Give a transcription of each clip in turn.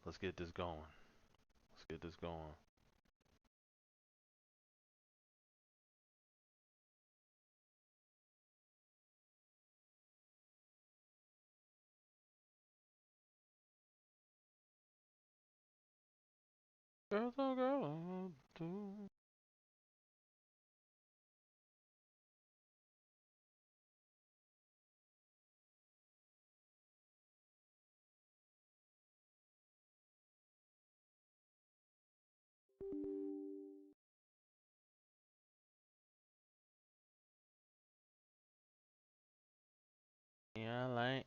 Let's get this going. Let's get this going. Girls, oh girl, do. Yeah, like,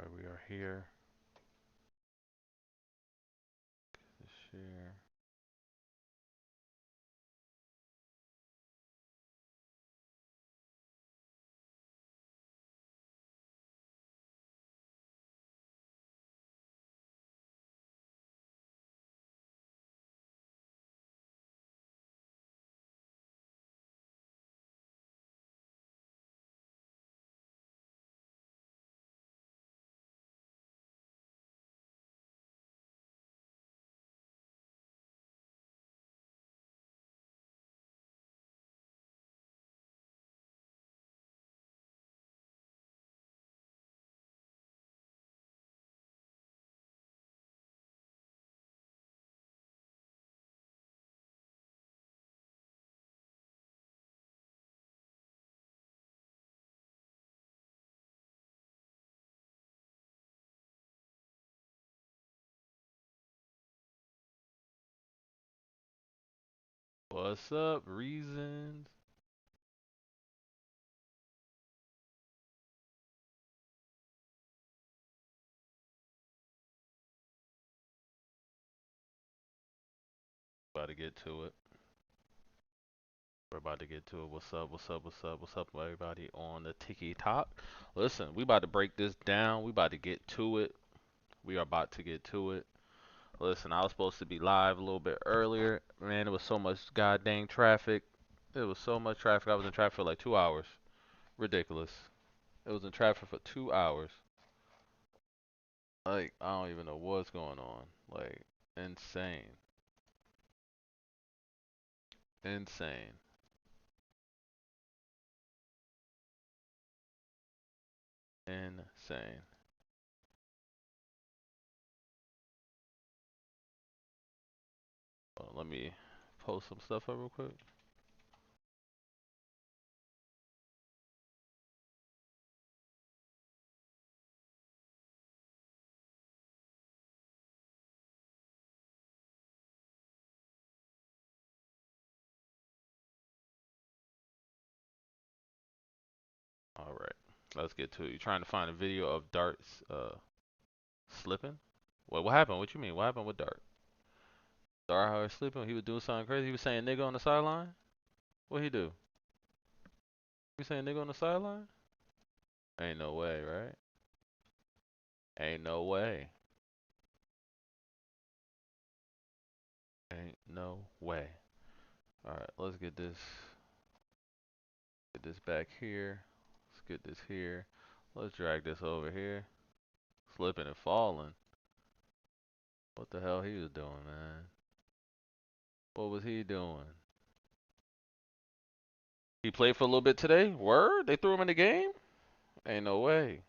Alright, we are here. Share. What's up, reasons? About to get to it. We're about to get to it. What's up? What's up? What's up? What's up, everybody on the Tiki Talk? Listen, we about to break this down. We about to get to it. We are about to get to it. Listen, I was supposed to be live a little bit earlier. Man, it was so much goddamn traffic. It was so much traffic. I was in traffic for like 2 hours. Ridiculous. It was in traffic for 2 hours. Like, I don't even know what's going on. Like, insane. Insane. Insane. Let me post some stuff up real quick. All right. Let's get to it. You trying to find a video of Dart's slipping? What happened? What you mean? What happened with Dart? Dart how he slipping? He was doing something crazy. He was saying nigga on the sideline? What he do? He saying nigga on the sideline? Ain't no way, right? Ain't no way. Ain't no way. All right, let's get this back here. Let's get this here. Let's drag this over here. Slipping and falling. What the hell he was doing, man? What was he doing? He played for a little bit today? Word? They threw him in the game? Ain't no way.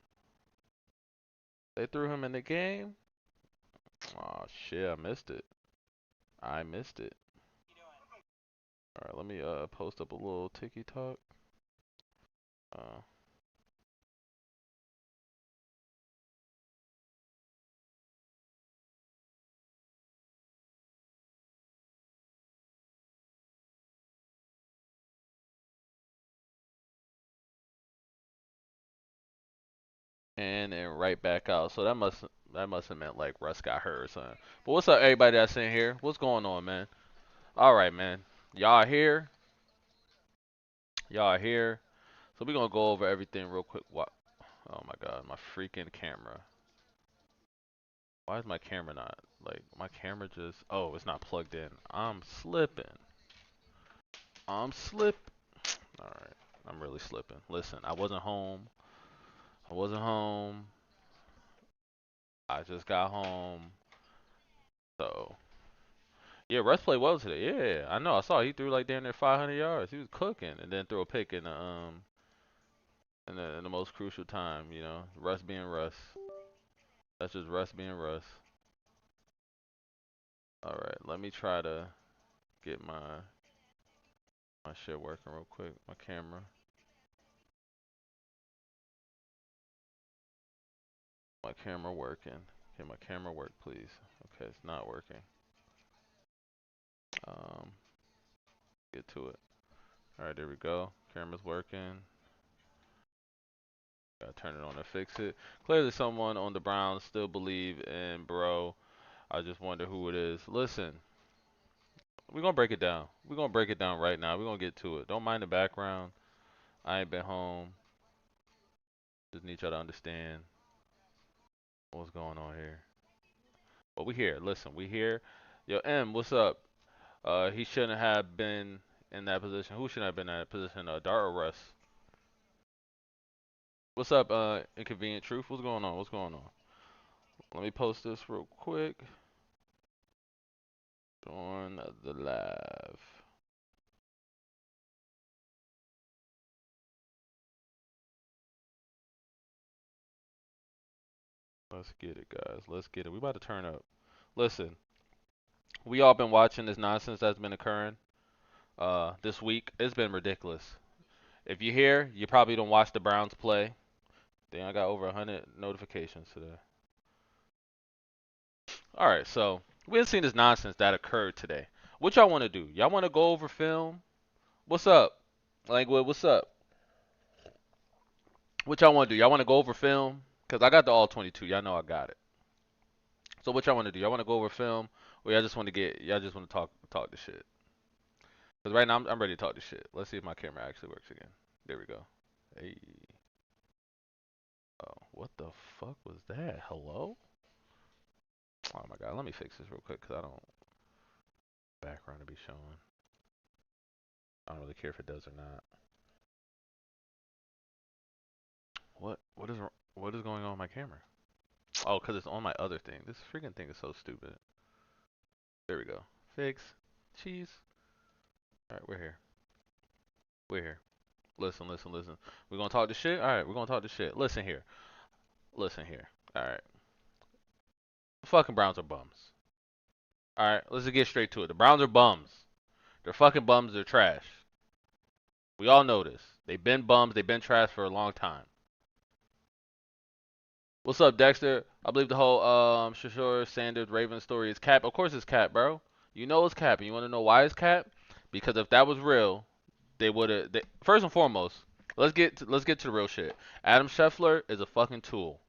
They threw him in the game? Oh shit, I missed it. I missed it. All right, let me post up a little tiki talk. Uh, and then right back out. So that must have meant like Russ got hurt or something. But what's up, everybody that's in here? What's going on, man? All right, man. Y'all here? Y'all here? So we're gonna go over everything real quick. What? Oh my God, my freaking camera. Why is my camera not like my camera just? Oh, it's not plugged in. I'm slipping. I'm slip. All right, I'm really slipping. Listen, I wasn't home. I wasn't home. I just got home. So yeah, Russ played well today. Yeah, I know. I saw he threw like damn near 500 yards. He was cooking, and then threw a pick in the most crucial time. You know, Russ being Russ. That's just Russ being Russ. All right, let me try to get my shit working real quick. My camera. My camera working. Can my camera work, please? Okay, it's not working. Um, get to it. All right, there we go. Camera's working. Gotta turn it on to fix it. Clearly, someone on the Browns still believe in bro. I just wonder who it is. Listen, we're gonna break it down. We're gonna break it down right now. We're gonna get to it. Don't mind the background. I ain't been home. Just need y'all to understand what's going on here. But we here. Listen, we here. Yo, M, what's up? He shouldn't have been in that position. Who shouldn't have been in that position? Dart or Russ? What's up, Inconvenient Truth? What's going on? What's going on? Let me post this real quick. On the live. Let's get it, guys. Let's get it. We about to turn up. Listen, we all been watching this nonsense that's been occurring this week. It's been ridiculous. If you're here, you probably don't watch the Browns play. Damn, I got over 100 notifications today. All right, so we have seen this nonsense that occurred today. What y'all want to do? Y'all want to go over film? What's up? Langwood, what's up? What y'all want to do? Y'all want to go over film? Cause I got the all 22. Y'all know I got it. So what y'all want to do? Y'all want to go over film, or y'all just want to talk the shit? Cause right now I'm ready to talk the shit. Let's see if my camera actually works again. There we go. Hey. Oh, what the fuck was that? Hello? Oh my god. Let me fix this real quick, cause I don't background to be showing. I don't really care if it does or not. What is going on with my camera? Oh, cause it's on my other thing. This freaking thing is so stupid. There we go. Fix. Cheese. All right, we're here. We're here. Listen, listen, listen. We're gonna talk this shit. All right, we're gonna talk this shit. Listen here. Listen here. All right. The fucking Browns are bums. All right, let's just get straight to it. The Browns are bums. They're fucking bums. They're trash. We all know this. They've been bums. They've been trash for a long time. What's up, Dexter? I believe the whole Shedeur Sanders Ravens story is cap. Of course it's cap, bro. You know it's cap, and you want to know why it's cap? Because if that was real, they would have. First and foremost, let's get to the real shit. Adam Scheffler is a fucking tool.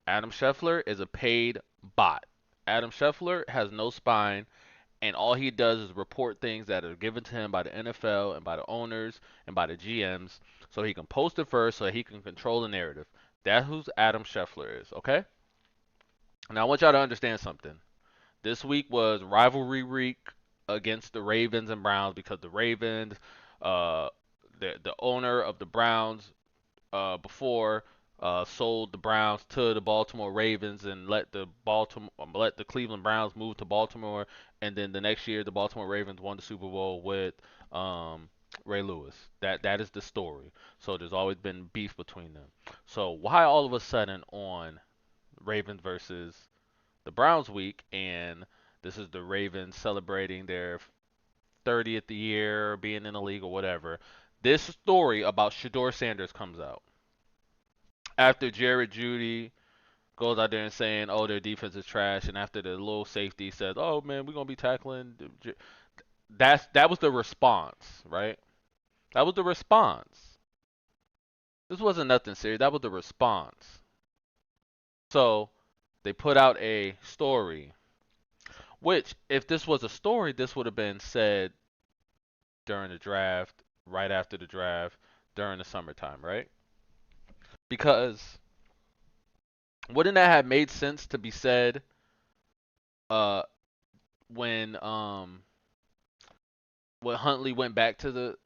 Adam Scheffler is a paid bot. Adam Scheffler has no spine, and all he does is report things that are given to him by the NFL and by the owners and by the GMs, so he can post it first, so he can control the narrative. That's who Adam Scheffler is. Okay. Now I want y'all to understand something. This week was rivalry week against the Ravens and Browns because the Ravens, uh, the owner of the Browns before sold the Browns to the Baltimore Ravens and let the Cleveland Browns move to Baltimore, and then the next year the Baltimore Ravens won the Super Bowl with um, Ray Lewis. That is the story. So there's always been beef between them. So why all of a sudden on Ravens versus the Browns week, and this is the Ravens celebrating their 30th year being in the league or whatever. This story about Shedeur Sanders comes out after Jared Judy goes out there and saying, "Oh, their defense is trash," and after the little safety says, "Oh man, we're gonna be tackling." That was the response, right? That was the response. This wasn't nothing serious. That was the response. So they put out a story, which, if this was a story, this would have been said during the draft, right after the draft, during the summertime, right? Because wouldn't that have made sense to be said uh when when Huntley went back to the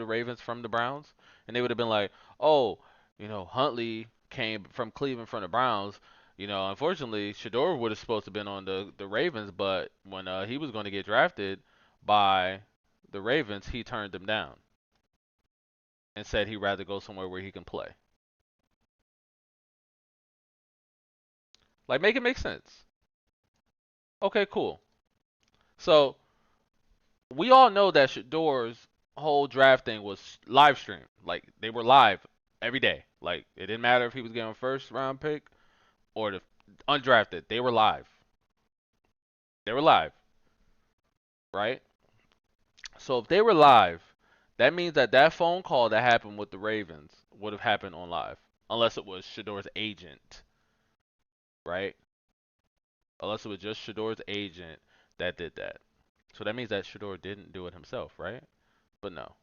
Ravens from the Browns, and they would have been like, "Oh, Huntley came from Cleveland from the Browns. Unfortunately, Shedeur would have supposed to been on the Ravens, but when he was going to get drafted by the Ravens, he turned them down and said he'd rather go somewhere where he can play." Like, make it make sense. Okay, cool. So we all know that Shador's whole draft thing was live streamed. Like, they were live every day. Like, it didn't matter if he was getting a first round pick or the undrafted. They were live. They were live, right? So if they were live, that means that that phone call that happened with the Ravens would have happened on live, unless it was Shador's agent, right? Unless it was just Shador's agent that did that. So that means that Shador didn't do it himself, right? But no.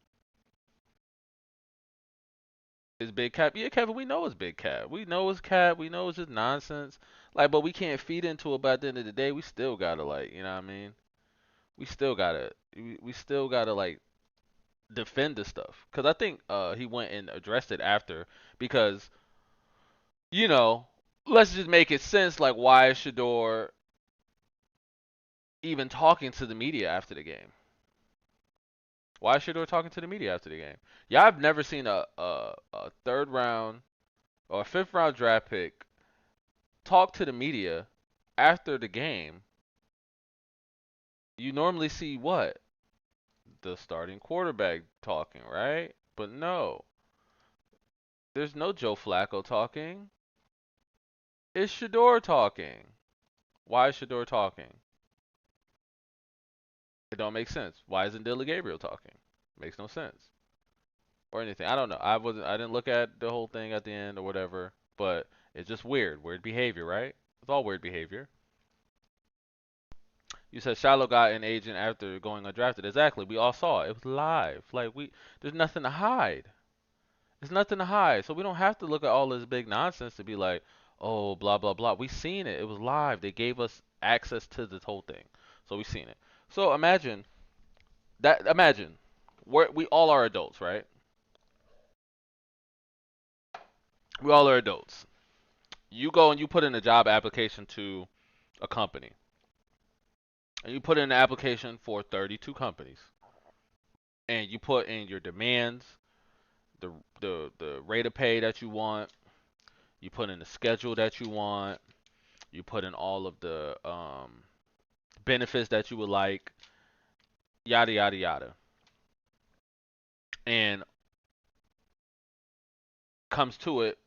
It's Big Cap. Yeah, Kevin, we know it's Big Cap. We know it's Cap. We know it's just nonsense. Like, but we can't feed into it. But at the end of the day, we still gotta, like, you know what I mean? We still gotta like defend this stuff. Cause I think he went and addressed it after, because you know let's just make it sense, like, why is Shador even talking to the media after the game? Why is Shador talking to the media after the game? Yeah, I've never seen a third round or a fifth round draft pick talk to the media after the game. You normally see what? The starting quarterback talking, right? But no, there's no Joe Flacco talking. It's Shador talking. Why is Shador talking? It don't make sense. Why isn't Dylan Gabriel talking? Makes no sense. Or anything. I don't know. I didn't look at the whole thing at the end or whatever, but it's just weird. Weird behavior, right? It's all weird behavior. You said Shiloh got an agent after going undrafted. Exactly. We all saw it. It was live. Like, there's nothing to hide. There's nothing to hide. So we don't have to look at all this big nonsense to be like, oh, blah blah blah. We seen it. It was live. They gave us access to this whole thing. So we seen it. So imagine we all are adults, right? We all are adults. You go and you put in a job application to a company. And you put in an application for 32 companies. And you put in your demands, the the rate of pay that you want, you put in the schedule that you want, you put in all of the benefits that you would like, yada yada yada. And comes to it,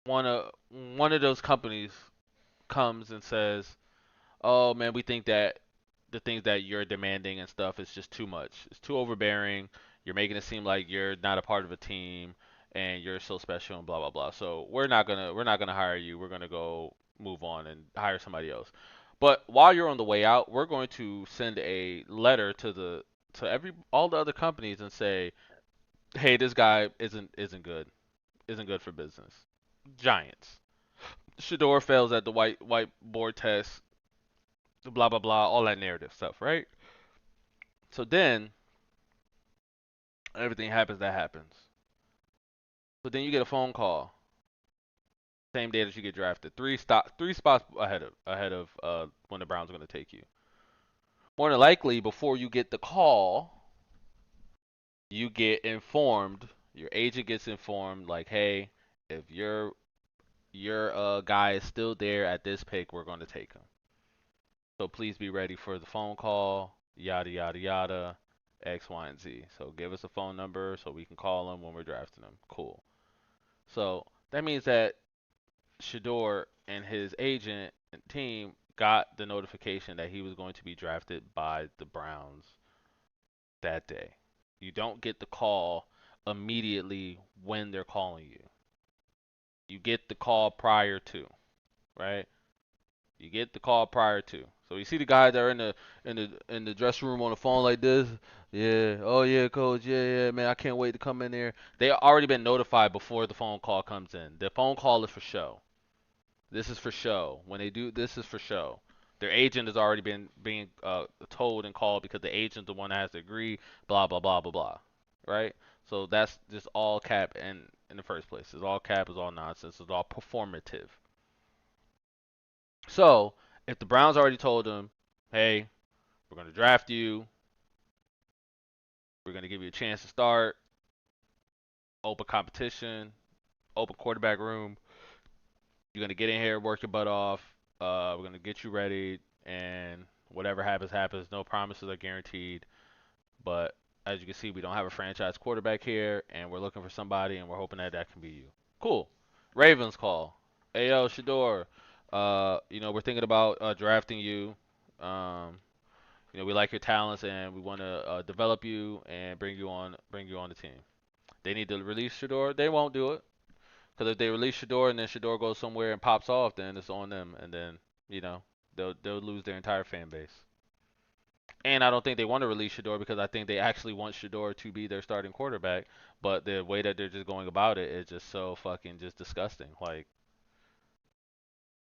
one of those companies comes and says, "Oh man, we think that the things that you're demanding and stuff is just too much. It's too overbearing. You're making it seem like you're not a part of a team and you're so special and blah blah blah. So we're not gonna hire you. We're gonna go move on and hire somebody else. But while you're on the way out, we're going to send a letter to every all the other companies and say, hey, this guy isn't good for business. Giants. Shador fails at the whiteboard test. Blah blah blah. All that narrative stuff, right? So then everything happens that happens. But then you get a phone call same day that you get drafted, three spots ahead of when the Browns are going to take you. More than likely, before you get the call, you get informed. Your agent gets informed, like, hey, if you're your guy is still there at this pick. We're going to take him. So please be ready for the phone call. Yada yada yada. X, Y, and Z. So give us a phone number so we can call him when we're drafting him. Cool. So that means that Shedeur and his agent and team got the notification that he was going to be drafted by the Browns that day. You don't get the call immediately when they're calling you. You get the call prior to, right? You get the call prior to. So you see the guys that are in the dressing room on the phone like this. Yeah, oh yeah, coach. Yeah, yeah, man. I can't wait to come in there. They already been notified before the phone call comes in. The phone call is for show. This is for show. When they do this is for show. Their agent has already been being told and called because the agent's the one that has to agree. Blah blah blah blah blah. Right? So that's just all cap in the first place. It's all cap. It's all nonsense. It's all performative. So if the Browns already told him, hey, we're gonna draft you. We're gonna give you a chance to start. Open competition. Open quarterback room. You're gonna get in here, work your butt off. We're gonna get you ready, and whatever happens, happens. No promises are guaranteed, but as you can see, we don't have a franchise quarterback here, and we're looking for somebody, and we're hoping that that can be you. Cool. Ravens call. Hey yo, Shedeur. We're thinking about drafting you. Um, we like your talents, and we want to develop you and bring you on the team. They need to release Shedeur. They won't do it. Because if they release Shedeur and then Shedeur goes somewhere and pops off, then it's on them, and then you know they'll lose their entire fan base. And I don't think they want to release Shedeur because I think they actually want Shedeur to be their starting quarterback. But the way that they're just going about it is just so fucking just disgusting. Like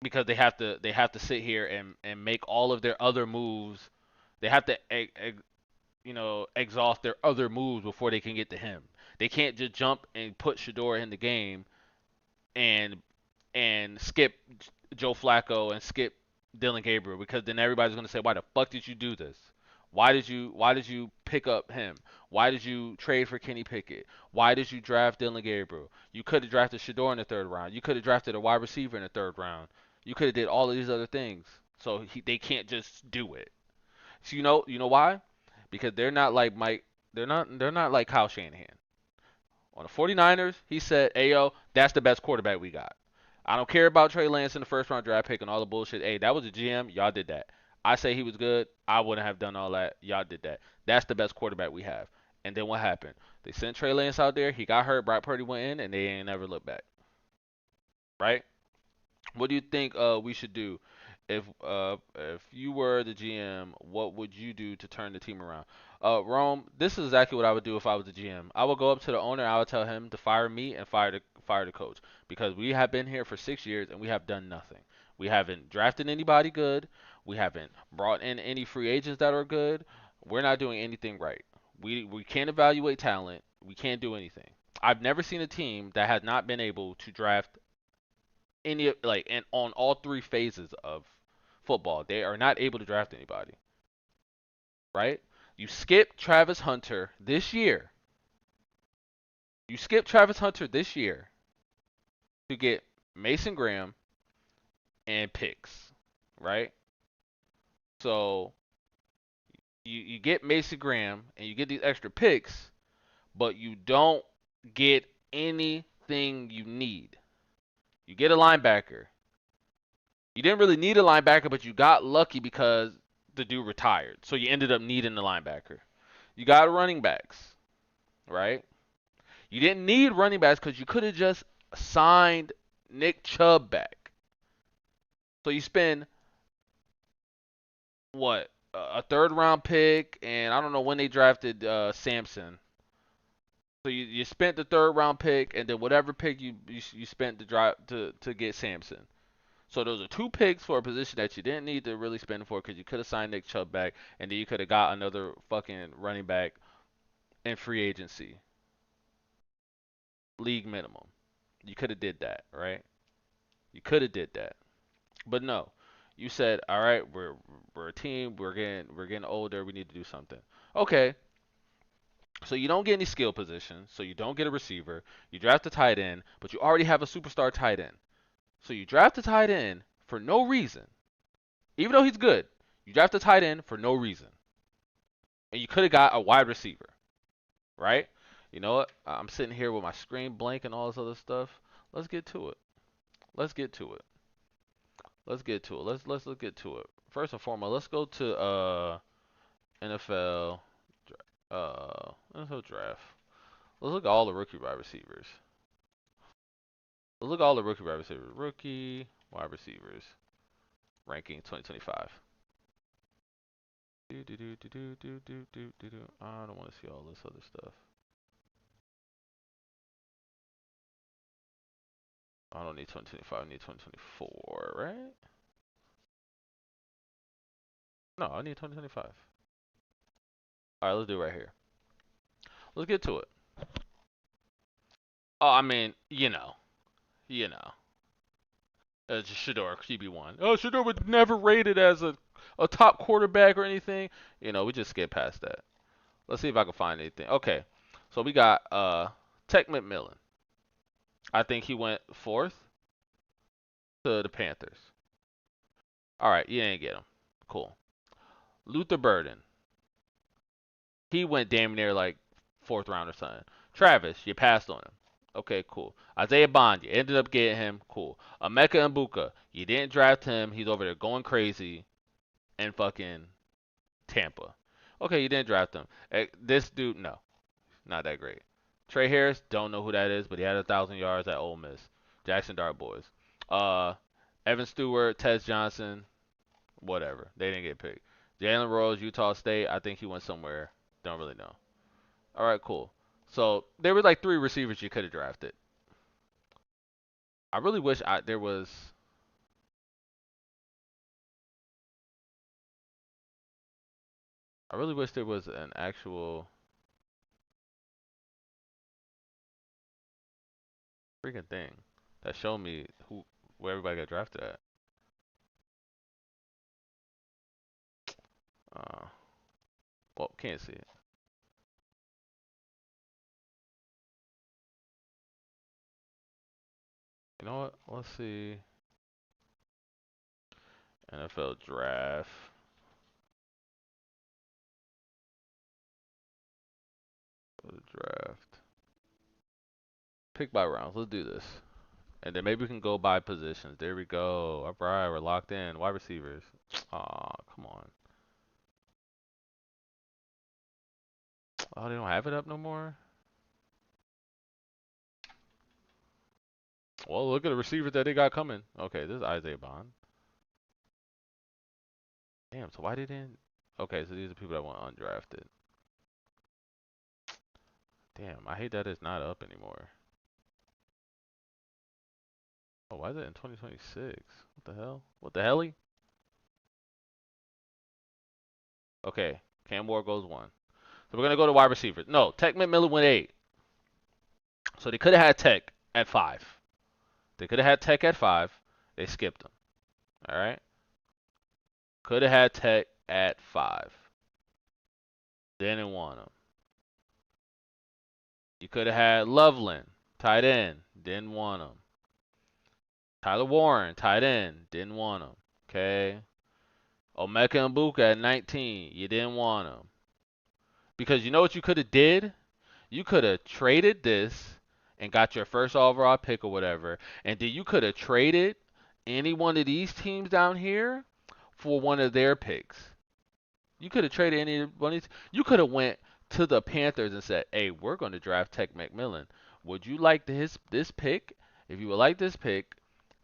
because they have to sit here and make all of their other moves. They have to exhaust their other moves before they can get to him. They can't just jump and put Shedeur in the game and skip Joe Flacco and skip Dylan Gabriel because then everybody's gonna say, why the fuck did you do this? Why did you pick up him? Why did you trade for Kenny Pickett? Why did you draft Dylan Gabriel? You could have drafted Shedeur in the third round. You could have drafted a wide receiver in the third round. You could have did all of these other things. So they can't just do it. So you know why? Because they're not like Mike. They're not like Kyle Shanahan. On the 49ers, he said, "Ayo, that's the best quarterback we got. I don't care about Trey Lance in the first round draft pick and all the bullshit. Hey, that was a GM. Y'all did that. I say he was good. I wouldn't have done all that. Y'all did that. That's the best quarterback we have." And then what happened? They sent Trey Lance out there. He got hurt. Brock Purdy went in, and they ain't never looked back. Right? What do you think we should do? If you were the GM, what would you do to turn the team around? Rome, this is exactly what I would do if I was the GM. I would go up to the owner. I would tell him to fire me and fire the coach because we have been here for 6 years and we have done nothing. We haven't drafted anybody good. We haven't brought in any free agents that are good. We're not doing anything right. We can't evaluate talent. We can't do anything. I've never seen a team that has not been able to draft any like and on all three phases of football. They are not able to draft anybody, right? You skip Travis Hunter this year. You skip Travis Hunter this year to get Mason Graham and picks, right? So you get Mason Graham and you get these extra picks, but you don't get anything you need. You get a linebacker. You didn't really need a linebacker, but you got lucky because the dude retired. So you ended up needing the linebacker. You got running backs, right? You didn't need running backs because you could have just signed Nick Chubb back. So you spend what a third round pick, and I don't know when they drafted Sampson. So you spent the third round pick, and then whatever pick you spent to drive to get Sampson. So those are two picks for a position that you didn't need to really spend for because you could have signed Nick Chubb back, and then you could have got another fucking running back in free agency, league minimum. You could have did that, right? You could have did that, but no. You said, all right, we're a team. We're getting older. We need to do something. Okay. So you don't get any skill positions. So you don't get a receiver. You draft a tight end, but you already have a superstar tight end. So you draft a tight end for no reason, even though he's good. You draft a tight end for no reason, and you could have got a wide receiver, right? You know what? I'm sitting here with my screen blank and all this other stuff. Let's get to it. Let's get to it. Let's get to it. Let's get to it. First and foremost, let's go to NFL NFL draft. Let's look at all the rookie wide receivers. Let's look at all the rookie wide receivers. Rookie wide receivers ranking 2025. I don't want to see all this other stuff. I don't need 2025. I need 2024, right? No, I need 2025. All right, let's do it right here. Let's get to it. Oh, I mean, you know, Shedeur QB1. Oh, Shedeur was never rated as a top quarterback or anything. We just skip past that. Let's see if I can find anything. Okay, so we got Tech McMillan. I think he went fourth to the Panthers. All right, you didn't get him. Cool. Luther Burden. He went damn near like fourth round or something. Travis, you passed on him. Okay, cool. Isaiah Bond, you ended up getting him. Cool. Emeka Mbuka, you didn't draft him. He's over there going crazy in fucking Tampa. Okay, you didn't draft him. This dude, no, not that great. Trey Harris, don't know who that is, but he had 1,000 yards at Ole Miss. Jackson Dart boys. Uh, Evan Stewart, Tez Johnson, whatever. They didn't get picked. Jalen Rose, Utah State. I think he went somewhere. Don't really know. All right, cool. So there were like three receivers you could have drafted. I really wish there was. I really wish there was an actual freaking thing that showed me where everybody got drafted at. Uh, well, can't see it. You know what? Let's see. NFL draft. Go to draft. Pick by rounds. Let's do this. And then maybe we can go by positions. There we go. All right, we're locked in. Wide receivers. Aw, come on. Oh, they don't have it up no more? Well, look at the receivers that they got coming. Okay, this is Isaiah Bond. Damn, so why didn't... Okay, so these are people that went undrafted. Damn, I hate that it's not up anymore. Oh, why is it in 2026? What the hell? What the helly? Okay, Cam Ward goes one. So we're gonna go to wide receivers. No, Tech McMillan went 8. So they could have had Tech at 5. They could have had Tech at 5. They skipped him. All right. Could have had Tech at 5. Didn't want him. You could have had Loveland, tight end. Didn't want him. Tyler Warren, tight end. Didn't want him. Okay. Omeka Mbuka at 19. You didn't want him. Because you know what you could have did? You could have traded this and got your first overall pick or whatever. And then you could have traded any one of these teams down here for one of their picks. You could have traded any one of these. You could have went to the Panthers and said, "Hey, we're going to draft Tech McMillan. Would you like this pick? If you would like this pick,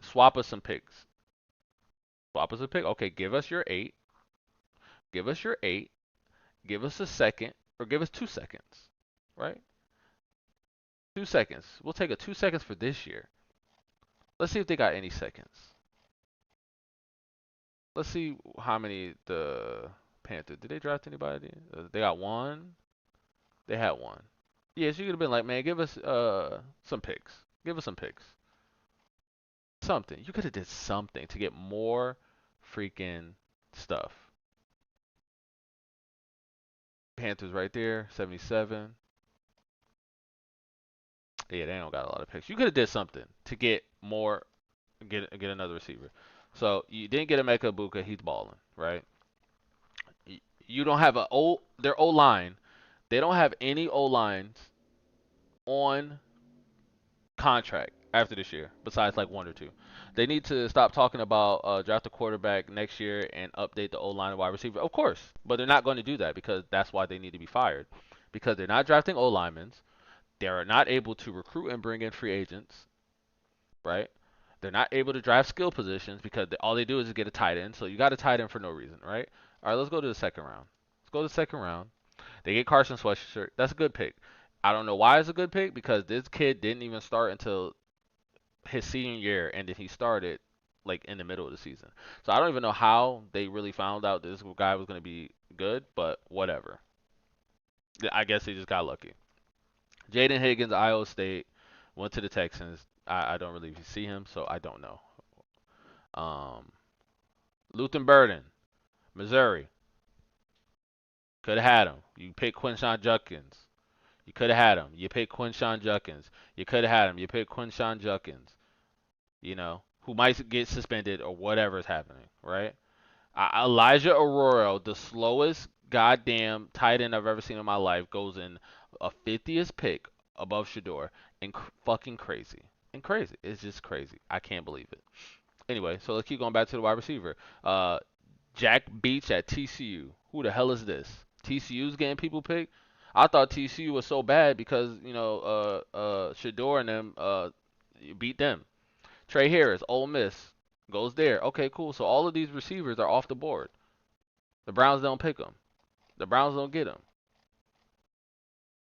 swap us some picks. Swap us a pick. Okay, give us your 8. Give us your 8. Give us a second, or give us 2 seconds, right? 2 seconds. We'll take a 2 seconds for this year. Let's see if they got any seconds. Let's see how many the Panthers. Did they draft anybody? They got one. They had one. Yeah, so you could have been like, man, give us some picks. Give us some picks. Something. You could have did something to get more freaking stuff. Panthers right there, 77. Yeah, they don't got a lot of picks. You could have did something to get more get another receiver. So you didn't get Emeka Ibuka, he's balling, right? You don't have their O line. They don't have any O lines on contract after this year, besides like one or two. They need to stop talking about draft a quarterback next year and update the O line and wide receiver. Of course, but they're not going to do that because that's why they need to be fired. Because they're not drafting O linemen. They are not able to recruit and bring in free agents, right? They're not able to draft skill positions because all they do is get a tight end. So you got a tight end for no reason, right? All right, let's go to the second round. Let's go to the second round. They get Carson Sweatshirt. That's a good pick. I don't know why it's a good pick because this kid didn't even start until his senior year, and then he started like in the middle of the season. So I don't even know how they really found out this guy was going to be good, but whatever. I guess he just got lucky. Jaden Higgins, Iowa State, went to the Texans. I don't really see him, so I don't know. Um, Luther Burden, Missouri, could have had him. You picked Quinshawn Judkins. You could have had him. You picked Quinshawn Judkins. You could have had him. You picked Quinshawn Judkins. Who might get suspended or whatever is happening, right? Elijah Arroyo, the slowest goddamn tight end I've ever seen in my life, goes in a 50th pick above Shedeur, and fucking crazy. And crazy. It's just crazy. I can't believe it. Anyway, so let's keep going back to the wide receiver. Jack Beach at TCU. Who the hell is this? TCU's getting people picked? I thought TCU was so bad because, Shedeur and them beat them. Trey Harris, Ole Miss, goes there. Okay, cool. So all of these receivers are off the board. The Browns don't pick them. The Browns don't get them.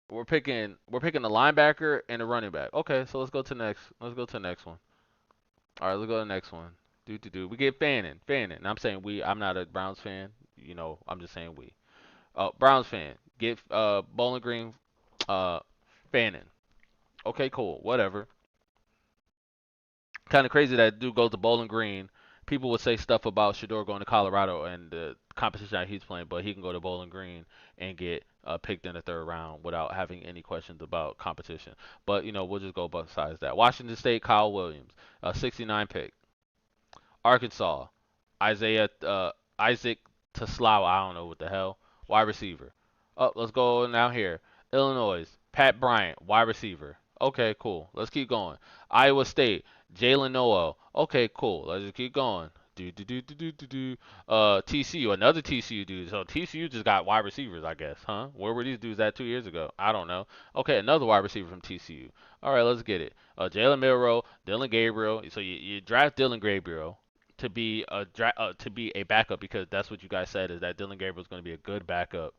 We're picking the linebacker and the running back. Okay, so let's go to next. Let's go to the next one. All right, let's go to the next one. Do. We get Fannin. Fannin. I'm saying we. I'm not a Browns fan. I'm just saying we. Browns fan. Get Bowling Green. Uh, Fannin. Okay, cool. Whatever. Kind of crazy that dude goes to Bowling Green. People would say stuff about Shedeur going to Colorado and the competition that he's playing, but he can go to Bowling Green and get picked in the third round without having any questions about competition. But we'll just go besides that. Washington State, Kyle Williams, 69 pick. Arkansas, Isaac Taslau, I don't know what the hell, wide receiver. Oh, let's go now here. Illinois, Pat Bryant, wide receiver. Okay, cool. Let's keep going. Iowa State, Jalen Noel. Okay, cool. Let's just keep going. TCU, another TCU dude. So TCU just got wide receivers, I guess, huh? Where were these dudes at 2 years ago? I don't know. Okay, another wide receiver from TCU. All right, let's get it. Jalen Milroe, Dylan Gabriel. So you draft Dylan Gabriel to be a backup because that's what you guys said is that Dylan Gabriel is going to be a good backup,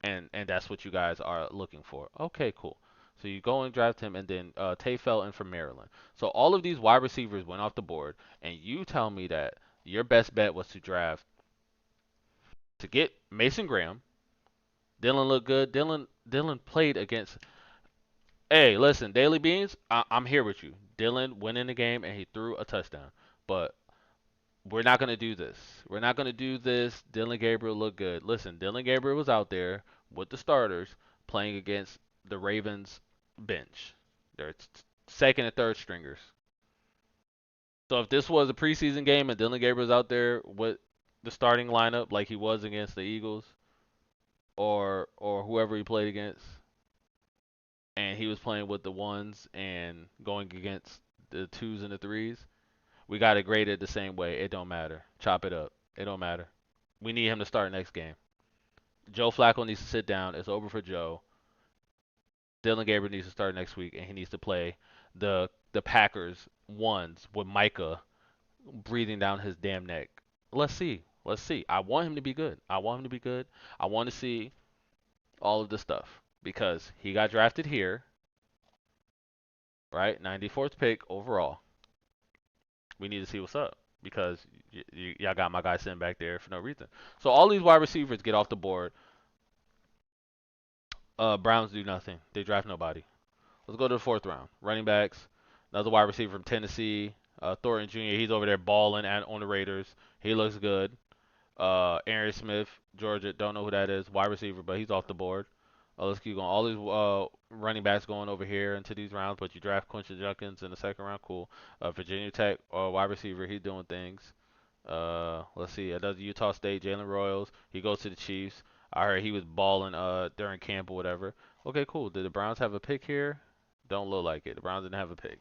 and that's what you guys are looking for. Okay, cool. So you go and draft him, and then Tay Felton from Maryland. So all of these wide receivers went off the board, and you tell me that your best bet was to get Mason Graham. Dylan looked good. Dylan played against. Hey, listen, Daily Beans, I'm here with you. Dylan went in the game and he threw a touchdown, but we're not going to do this. We're not going to do this. Dylan Gabriel looked good. Listen, Dylan Gabriel was out there with the starters playing against the Ravens bench. They're second and third stringers. So if this was a preseason game and Dylan Gabriel was out there with the starting lineup like he was against the Eagles or whoever he played against, and he was playing with the ones and going against the twos and the threes, we got to grade it the same way. It don't matter. Chop it up. It don't matter. We need him to start next game. Joe Flacco needs to sit down. It's over for Joe. Dylan Gabriel needs to start next week, and he needs to play the Packers ones with Micah breathing down his damn neck. Let's see. Let's see. I want him to be good. I want him to be good. I want to see all of the stuff because he got drafted here, right? 94th pick overall. We need to see what's up because y'all got my guy sitting back there for no reason. So all these wide receivers get off the board. Browns do nothing. They draft nobody. Let's go to the fourth round. Running backs. Another wide receiver from Tennessee. Thornton Jr. He's over there balling on the Raiders. He looks good. Aaron Smith, Georgia. Don't know who that is. Wide receiver, but he's off the board. Oh, let's keep going. All these running backs going over here into these rounds, but you draft Quincy Junkins in the second round. Cool. Virginia Tech wide receiver, he's doing things. Let's see. Another Utah State, Jalen Royals. He goes to the Chiefs. I heard he was balling during camp or whatever. Okay, cool. Did the Browns have a pick here? Don't look like it. The Browns didn't have a pick.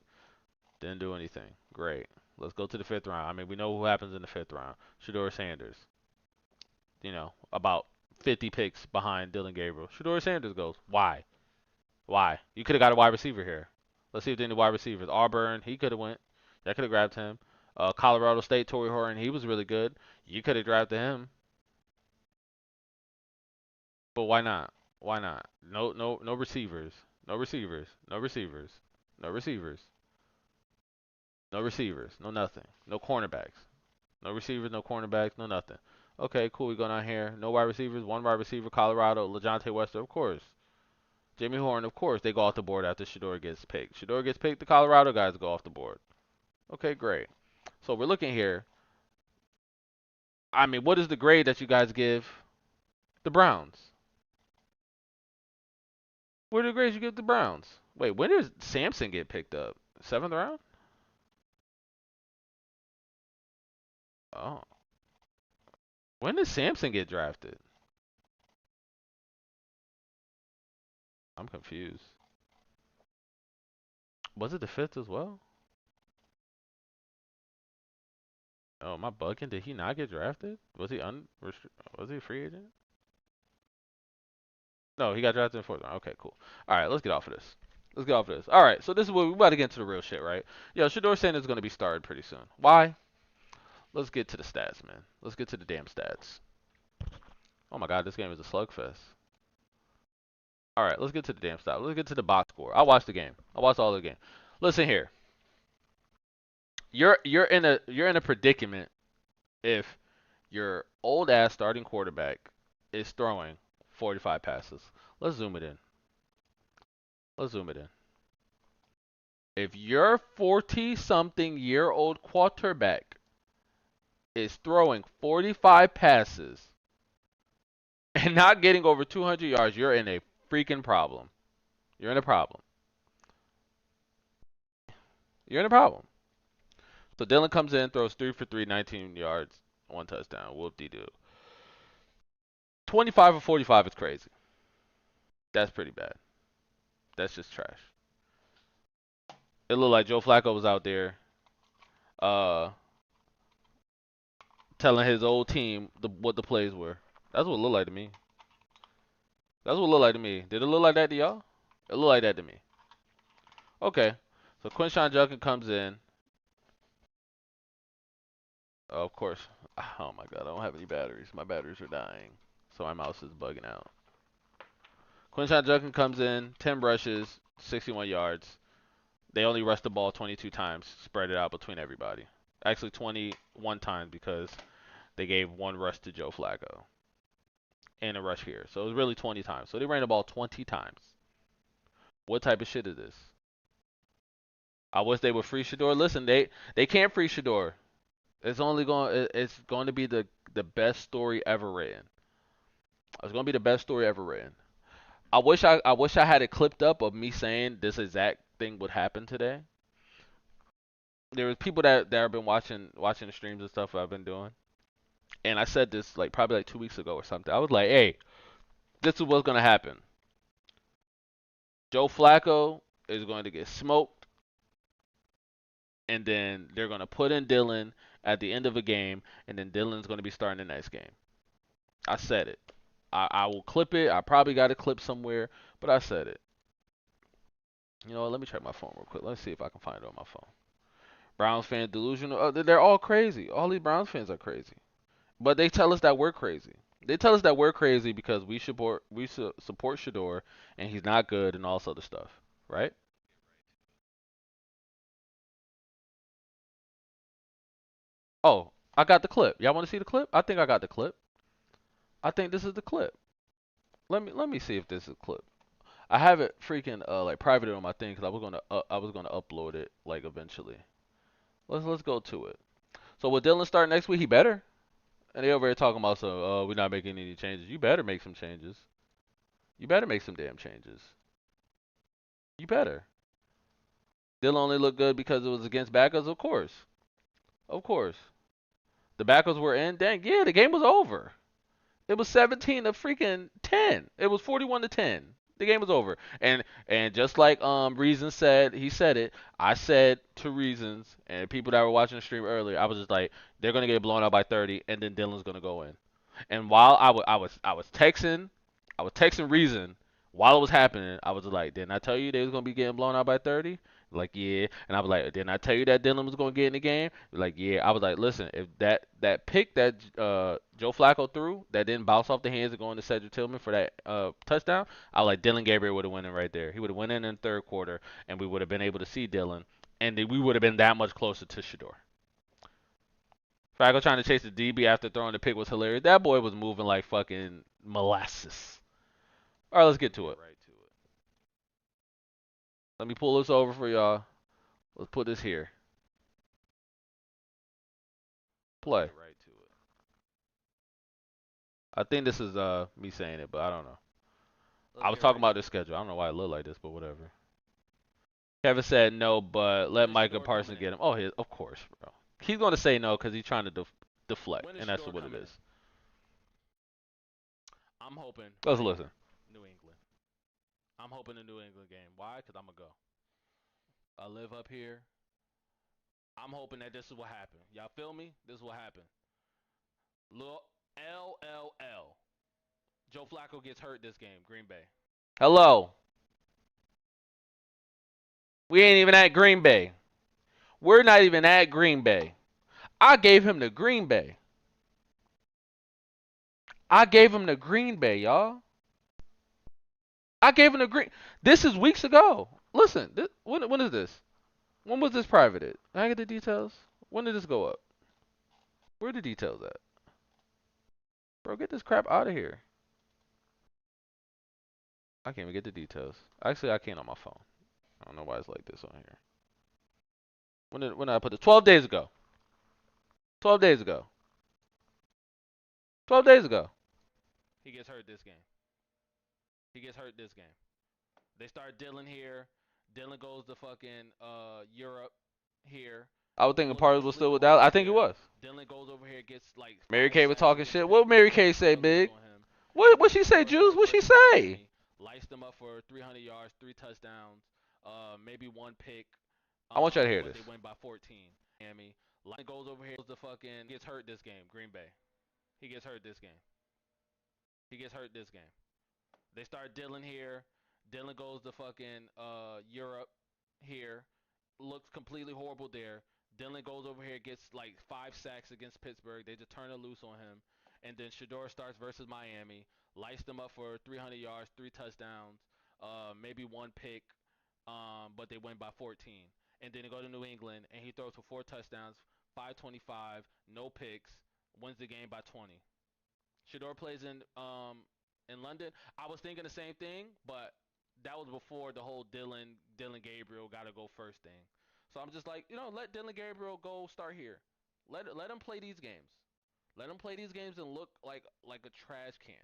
Didn't do anything. Great. Let's go to the fifth round. I mean, we know who happens in the fifth round. Shedeur Sanders. About 50 picks behind Dylan Gabriel. Shedeur Sanders goes. Why? Why? You could have got a wide receiver here. Let's see if there's any wide receivers. Auburn, he could have went. I could have grabbed him. Colorado State, Torrey Horton, he was really good. You could have drafted him, but why not? Why not? No, no, no receivers. No receivers. No receivers. No receivers. No receivers. No nothing. No cornerbacks. No receivers. No cornerbacks. No nothing. Okay, cool. We go down here. No wide receivers. One wide receiver. Colorado. LaJohntay Wester, of course. Jimmy Horn, of course. They go off the board after Shedeur gets picked. Shedeur gets picked. The Colorado guys go off the board. Okay, great. So we're looking here. I mean, what is the grade that you guys give the Browns? What are the grades you give the Browns? Wait, when does Samson get picked up? Seventh round? Oh. When did Samson get drafted? I'm confused. Was it the fifth as well? Oh, am I bugging? Did he not get drafted? Was he a free agent? No, he got drafted in the fourth round. Okay, cool. All right, let's get off of this. Let's get off of this. All right, so this is what we about to get into the real shit, right? Yo, Shedeur Sanders is going to be started pretty soon. Why? Let's get to the stats, man. Let's get to the damn stats. Oh my God, this game is a slugfest. All right, let's get to the damn stats. Let's get to the box score. I watched the game. I watched all the game. Listen here. You're in a predicament if your old ass starting quarterback is throwing 45 passes. Let's zoom it in. Let's zoom it in. If your 40 something year old quarterback is throwing 45 passes and not getting over 200 yards, you're in a freaking problem. You're in a problem. You're in a problem. So Dylan comes in, throws 3 for 3, 19 yards, one touchdown. Whoop de doo. 25 or 45 is crazy. That's pretty bad. That's just trash. It looked like Joe Flacco was out there uh, telling his old team what the plays were. That's what it looked like to me. That's what it looked like to me. Did it look like that to y'all? It looked like that to me. Okay. So Quinshawn Judkins comes in. Of course. Oh my God, I don't have any batteries. My batteries are dying. So my mouse is bugging out. Quinshawn Judkins comes in, 10 rushes, 61 yards. They only rushed the ball 22 times, spread it out between everybody. Actually, 21 times because they gave one rush to Joe Flacco and a rush here. So it was really 20 times. So they ran the ball 20 times. What type of shit is this? I wish they would free Shedeur. Listen, they can't free Shedeur. It's going to be the best story ever written. It's going to be the best story ever written. I wish I had it clipped up of me saying this exact thing would happen today. There was people that have been watching the streams and stuff I've been doing, and I said this like probably like 2 weeks ago or something. I was like, hey, this is what's gonna happen. Joe Flacco is going to get smoked, and then they're gonna put in Dylan at the end of a game, and then Dylan's gonna be starting the next game. I said it. I will clip it. I probably got a clip somewhere, but I said it. You know what? Let me check my phone real quick. Let's see if I can find it on my phone. Browns fans delusional. They're all crazy. All these Browns fans are crazy. But they tell us that we're crazy. They tell us that we're crazy because we support Shedeur and he's not good and all this other stuff, right? Oh, I got the clip. Y'all want to see the clip? I think I got the clip. I think this is the clip. Let me see if this is a clip. I have it freaking like private on my thing because I was gonna upload it like eventually. Let's go to it. So with Dylan start next week, he better. And they over here talking about we're not making any changes. You better make some changes. You better make some damn changes. You better. They'll only look good because it was against backups, of course. Of course. The backups were in. Dang, yeah, the game was over. It was 17 to freaking 10. It was 41 to 10. The game was over. And just like Reason said, he said it. I said to Reasons and people that were watching the stream earlier, I was just like, they're gonna get blown out by 30, and then Dylan's gonna go in. And while I was texting Reason while it was happening. I was like, didn't I tell you they was gonna be getting blown out by 30? Like, yeah. And I was like, didn't I tell you that Dylan was gonna get in the game? Like, yeah. I was like, listen, if that pick that Joe Flacco threw that didn't bounce off the hands of going to Cedric Tillman for that touchdown, I was like, Dylan Gabriel would have won it right there. He would have went in the third quarter, and we would have been able to see Dylan, and we would have been that much closer to Shedeur. Flacco trying to chase the DB after throwing the pick was hilarious. That boy was moving like fucking molasses. All right, let's get to it. Let me pull this over for y'all. Let's put this here. Play. I think this is me saying it, but I don't know. I was talking about this schedule. I don't know why it looked like this, but whatever. Kevin said no, but let Micah Parsons get him. Oh, of course, bro. He's gonna say no because he's trying to deflect, and that's what it is. I'm hoping. Let's listen. New England. I'm hoping the New England game. Why? Because I'm gonna go. I live up here. I'm hoping that this is what happened. Y'all feel me? This is what happened. Look, LLL. Joe Flacco gets hurt this game. Green Bay. Hello. We ain't even at Green Bay. We're not even at Green Bay. I gave him the Green Bay. I gave him the Green Bay, y'all. I gave him the Green. This is weeks ago. Listen, when is this? When was this privated? Can I get the details? When did this go up? Where are the details at? Bro, get this crap out of here. I can't even get the details. Actually, I can't on my phone. I don't know why it's like this on here. When did I put this? 12 days ago. 12 days ago. 12 days ago. He gets hurt this game. He gets hurt this game. They start Dylan here. Dylan goes to fucking Europe here. I was thinking Parsons was still with Dallas. I think he was. Dylan goes over here, gets like. Mary Kay was talking shit. What Mary Kay say, big? What she say, Juice? What she say? Liced them up for 300 yards, 3 touchdowns, maybe 1 pick. I want y'all to hear this. They win by 14. Miami. Line goes over here, goes to fucking gets hurt this game. Green Bay. He gets hurt this game. He gets hurt this game. They start Dylan here. Dylan goes to fucking Europe here. Looks completely horrible there. Dylan goes over here, gets like 5 sacks against Pittsburgh. They just turn it loose on him. And then Shedeur starts versus Miami. Lights them up for 300 yards, 3 touchdowns, maybe 1 pick, but they win by 14. And then they go to New England, and he throws for 4 touchdowns, 525, no picks, wins the game by 20. Shedeur plays in London. I was thinking the same thing, but that was before the whole Dylan Gabriel got to go first thing. So I'm just like, let Dylan Gabriel go start here. Let him play these games. Let him play these games and look like a trash can.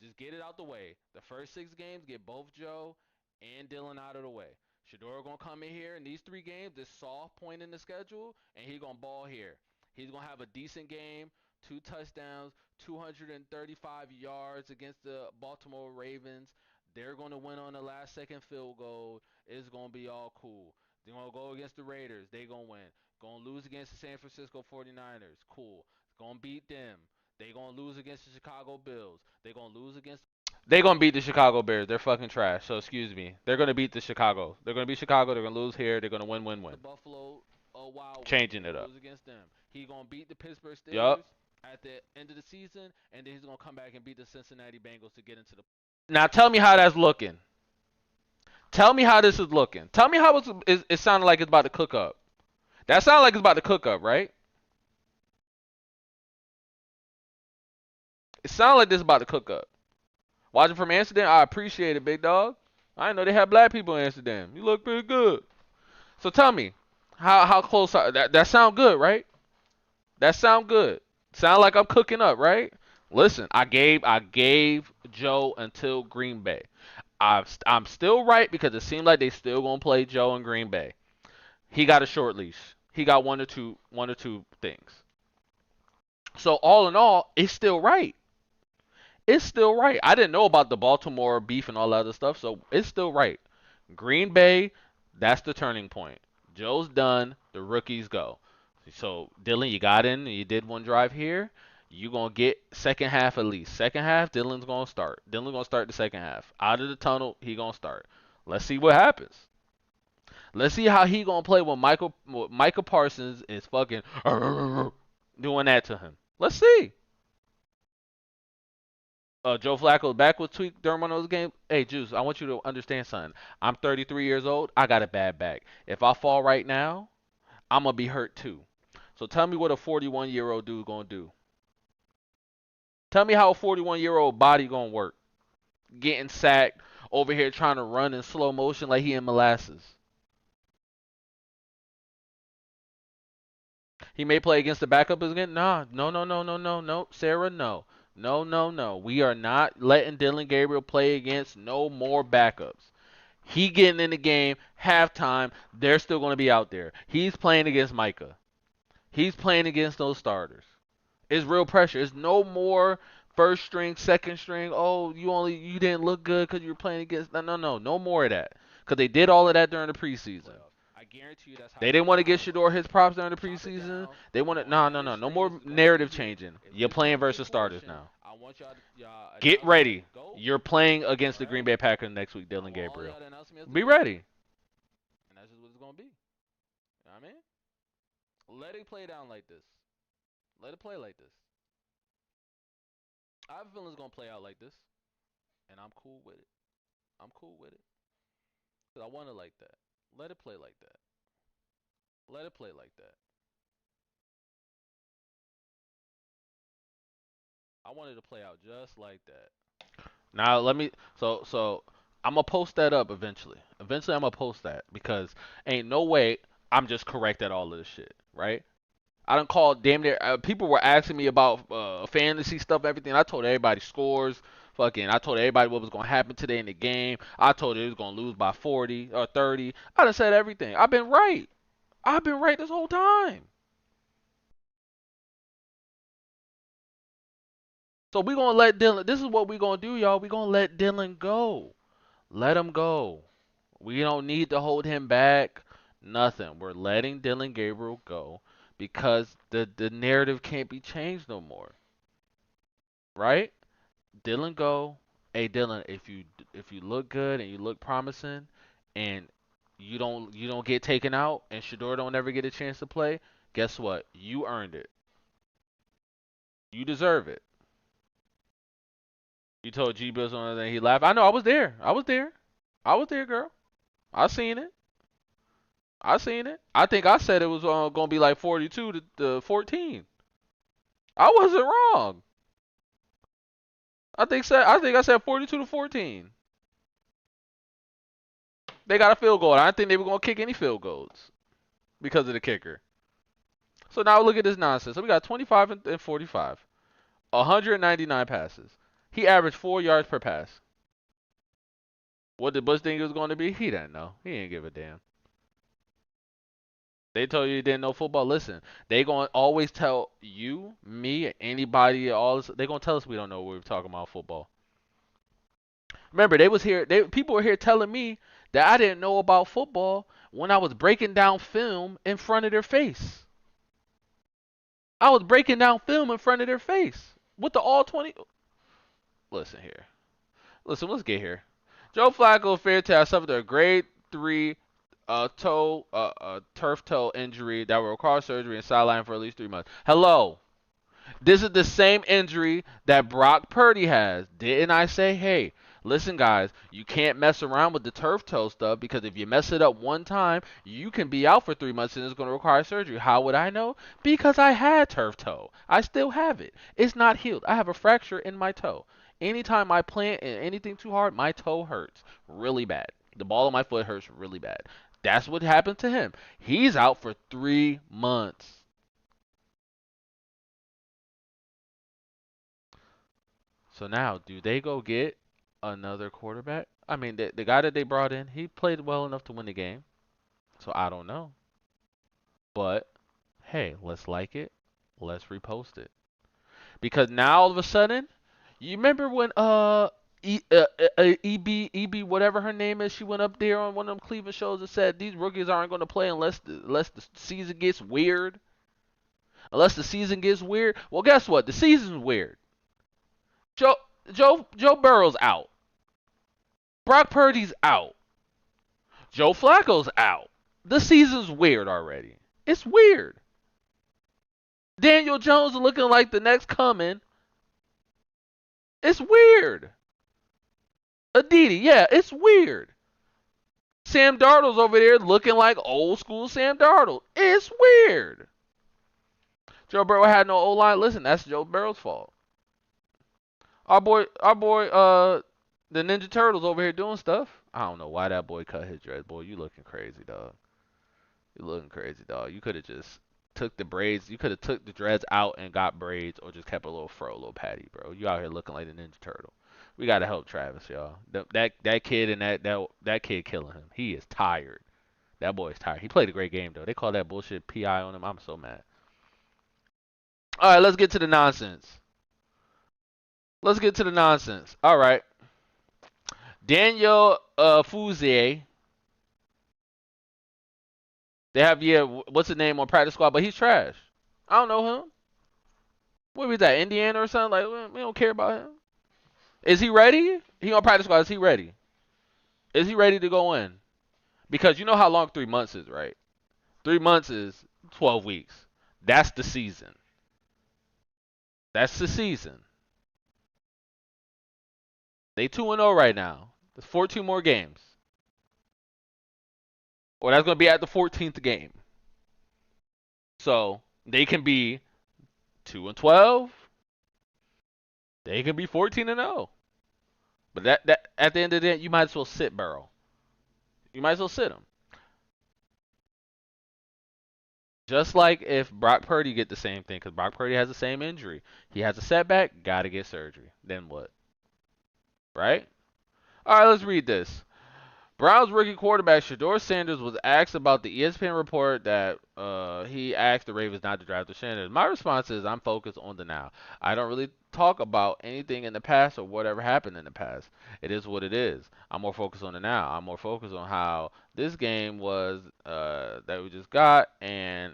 Just get it out the way. The first 6 games, get both Joe and Dylan out of the way. Shedeur gonna come in here in these 3 games, this soft point in the schedule, and he gonna ball here. He's gonna have a decent game, 2 touchdowns, 235 yards against the Baltimore Ravens. They're gonna win on the last second field goal. It's gonna be all cool. They're gonna go against the Raiders. They gonna win. Gonna lose against the San Francisco 49ers. Cool. Gonna beat them. They gonna lose against the Chicago Bills. They gonna lose against. They gonna beat the Chicago Bears. They're fucking trash. So excuse me. They're gonna beat the Chicago. They're gonna beat Chicago. They're gonna lose here. They're gonna win. The Buffalo Wild changing it up. Lose against them. He gonna beat the Pittsburgh Steelers at the end of the season, and then he's gonna come back and beat the Cincinnati Bengals to get into the. Now tell me how that's looking. Tell me how this is looking. Tell me how it sounded like it's about to cook up. That sounded like it's about to cook up, right? It sounded like this is about to cook up. Watching from Amsterdam, I appreciate it, big dog. I didn't know they had black people in Amsterdam. You look pretty good. So tell me, how close are that sound good, right? That sound good. Sound like I'm cooking up, right? Listen, I gave Joe until Green Bay. I'm still right because it seems like they still gonna play Joe in Green Bay. He got a short leash. He got one or two things. So all in all, it's still right. It's still right. I didn't know about the Baltimore beef and all that other stuff, so it's still right. Green Bay, that's the turning point. Joe's done. The rookies go. So Dylan, you got in. You did one drive here. You gonna get second half at least. Second half, Dylan's gonna start. Dylan's gonna start the second half. Out of the tunnel, he gonna start. Let's see what happens. Let's see how he gonna play when Michael Parsons is fucking doing that to him. Let's see. Joe Flacco's back was tweaked during one of those games. Hey, Juice, I want you to understand something. I'm 33 years old. I got a bad back. If I fall right now, I'm gonna be hurt too. So tell me what a 41-year-old dude gonna do. Tell me how a 41-year-old body gonna work. Getting sacked over here trying to run in slow motion like he in molasses. He may play against the backup again. Nah, no, no, no, no, no, no, Sarah, no, no, no, no. We are not letting Dylan Gabriel play against no more backups. He getting in the game halftime. They're still going to be out there. He's playing against Micah. He's playing against those starters. It's real pressure. It's no more first string, second string. Oh, you didn't look good because you were playing against. No, no, no, no more of that. Because they did all of that during the preseason. I guarantee you that's how they didn't want to give Shedeur his props during the preseason. They wanted no, no, no, no more narrative changing. You're playing versus starters now. Get ready. You're playing against the Green Bay Packers next week, Dylan Gabriel. Be ready. And that's just what it's gonna be. You know what I mean? Let it play down like this. Let it play like this. I have a feeling it's gonna play out like this, and I'm cool with it. I'm cool with it. Cause I want it like that. Let it play like that. Let it play like that. I want it to play out just like that. Now let me. So I'm gonna post that up eventually. Eventually I'm gonna post that because ain't no way I'm just correct at all of this shit, right? I don't call damn near. People were asking me about fantasy stuff, everything. I told everybody scores. Fucking, I told everybody what was gonna happen today in the game. I told it was gonna lose by 40 or 30. I done said everything. I've been right. I've been right this whole time. So we gonna let Dylan. This is what we gonna do, y'all. We gonna let Dylan go. Let him go. We don't need to hold him back. Nothing. We're letting Dylan Gabriel go because the narrative can't be changed no more. Right? Dylan go. Hey Dylan, if you look good and you look promising, and you don't get taken out, and Shedeur don't ever get a chance to play, guess what? You earned it. You deserve it. You told G Bills on that he laughed. I know. I was there. I was there. I was there, girl. I seen it. I seen it. I think I said it was gonna be like 42 to 14. I wasn't wrong. I think I said 42 to 14. They got a field goal. I didn't think they were gonna kick any field goals because of the kicker. So now look at this nonsense. So we got 25 and 45, 199 passes. He averaged 4 yards per pass. What did Bush think it was going to be? He didn't know. He didn't give a damn. They told you didn't know football. Listen, they gonna always tell you, me, anybody, all this. They gonna tell us we don't know what we're talking about football. Remember, they was here. People were here telling me that I didn't know about football when I was breaking down film in front of their face. I was breaking down film in front of their face with the all 20. Listen here. Listen, let's get here. Joe Flacco Fairchild suffered a grade 3 turf toe injury that will require surgery and sideline for at least 3 months. Hello. This is the same injury that Brock Purdy has. Didn't I say, hey, listen, guys, you can't mess around with the turf toe stuff because if you mess it up one time, you can be out for 3 months and it's going to require surgery. How would I know? Because I had turf toe. I still have it. It's not healed. I have a fracture in my toe. Anytime I plant anything too hard, my toe hurts really bad. The ball of my foot hurts really bad. That's what happened to him. He's out for 3 months. So now, do they go get another quarterback? I mean, the guy that they brought in, he played well enough to win the game. So I don't know. But hey, let's like it. Let's repost it. Because now all of a sudden, you remember when EB whatever her name is, she went up there on one of them Cleveland shows and said these rookies aren't going to play unless the season gets weird. Unless the season gets weird. Well, guess what? The season's weird. Joe Joe Burrow's out. Brock Purdy's out. Joe Flacco's out. The season's weird already. It's weird. Daniel Jones is looking like the next coming. It's weird. Aditi, yeah, it's weird. Sam Darnold's over there looking like old school Sam Darnold. It's weird. Joe Burrow had no O line. Listen, that's Joe Burrow's fault. Our boy, the Ninja Turtles over here doing stuff. I don't know why that boy cut his dreads. Boy, you looking crazy, dog. You looking crazy, dog. You could have just took the braids. You could have took the dreads out and got braids, or just kept a little fro, a little patty, bro. You out here looking like the Ninja Turtle. We gotta help Travis, y'all. That kid and that kid killing him. He is tired. That boy is tired. He played a great game though. They call that bullshit PI on him. I'm so mad. All right, let's get to the nonsense. Let's get to the nonsense. All right. Daniel Fouzier. They have what's his name on practice squad, but he's trash. I don't know him. What was that, Indiana or something? Like we don't care about him. Is he ready? He on practice squad. Is he ready? Is he ready to go in? Because you know how long 3 months is, right? 3 months is 12 weeks. That's the season. That's the season. They 2-0 right now. There's 14 more games. Or that's going to be at the 14th game. So they can be 2-12. They can be 14-0. But that at the end of the day, you might as well sit Burrow. You might as well sit him. Just like if Brock Purdy get the same thing, because Brock Purdy has the same injury. He has a setback, got to get surgery. Then what? Right? All right, let's read this. Browns rookie quarterback Shedeur Sanders was asked about the ESPN report that he asked the Ravens not to draft the Sanders. My response is I'm focused on the now. I don't really talk about anything in the past or whatever happened in the past. It is what it is. I'm more focused on the now. I'm more focused on how this game was that we just got and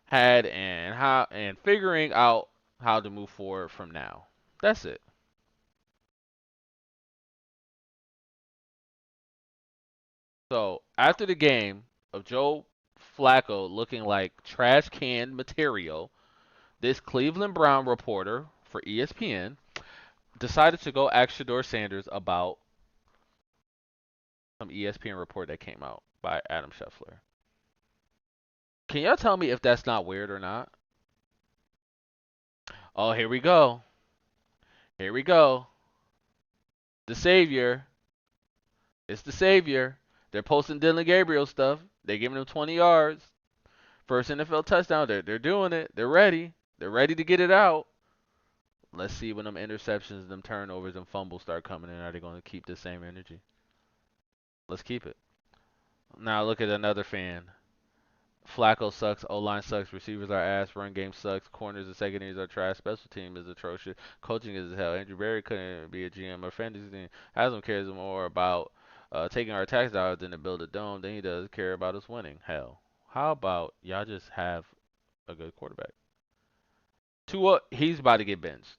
had and figuring out how to move forward from now. That's it. So after the game of Joe Flacco looking like trash can material, this Cleveland Brown reporter for ESPN decided to go ask Shedeur Sanders about some ESPN report that came out by Adam Scheffler. Can y'all tell me if that's not weird or not? Oh, here we go. Here we go. The savior. It's the savior. They're posting Dylan Gabriel stuff. They're giving him 20 yards. First NFL touchdown. They're doing it. They're ready. They're ready to get it out. Let's see when them interceptions, them turnovers, and fumbles start coming in. Are they going to keep the same energy? Let's keep it. Now look at another fan. Flacco sucks. O-line sucks. Receivers are ass. Run game sucks. Corners and secondaries are trash. Special team is atrocious. Coaching is hell. Andrew Berry couldn't be a GM or fantasy team. Haslam cares more about taking our tax dollars than to build a dome than he does care about us winning. Hell. How about y'all just have a good quarterback? Tua, he's about to get benched.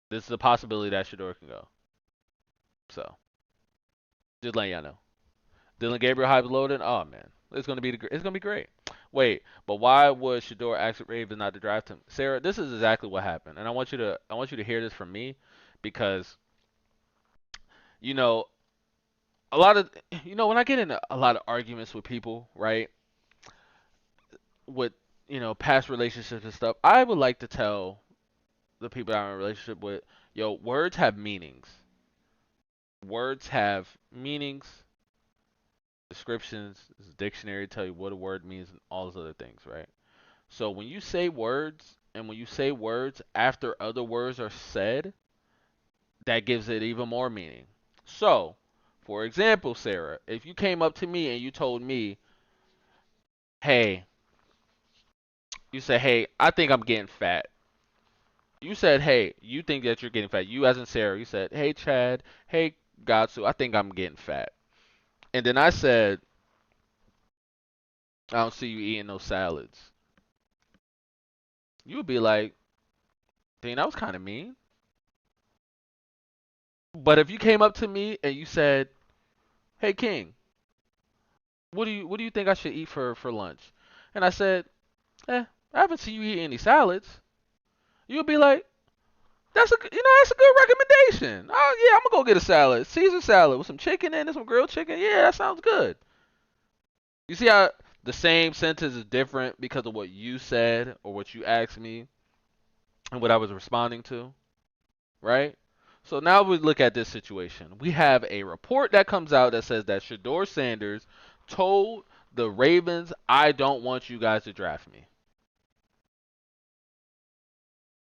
This is a possibility that Shedeur can go. So, just letting y'all know. Dylan Gabriel hype loading. Oh man, it's gonna be great. Wait, but why would Shedeur ask the Ravens not to draft him? Sarah, this is exactly what happened, and I want you to hear this from me, because you know a lot of when I get into a lot of arguments with people, right, with past relationships and stuff, I would like to tell the people that I'm in a relationship with, yo, words have meanings. Words have meanings, descriptions, this dictionary tell you what a word means and all those other things, right? So when you say words and when you say words after other words are said, that gives it even more meaning. So, for example, Sarah, if you came up to me and you told me, hey, you said, hey, I think I'm getting fat. You said, hey, you think that you're getting fat. You, as in Sarah, you said, hey, Chad, hey, Gatsu, I think I'm getting fat. And then I said, I don't see you eating those salads. You would be like, dang, that was kind of mean. But if you came up to me and you said, hey, King, what do you think I should eat for lunch? And I said, I haven't seen you eat any salads. You'll be like, that's a good recommendation. Oh yeah, I'm gonna go get a salad, Caesar salad with some chicken in it, some grilled chicken. Yeah, that sounds good. You see how the same sentence is different because of what you said or what you asked me and what I was responding to, right? So now we look at this situation. We have a report that comes out that says that Shedeur Sanders told the Ravens, "I don't want you guys to draft me."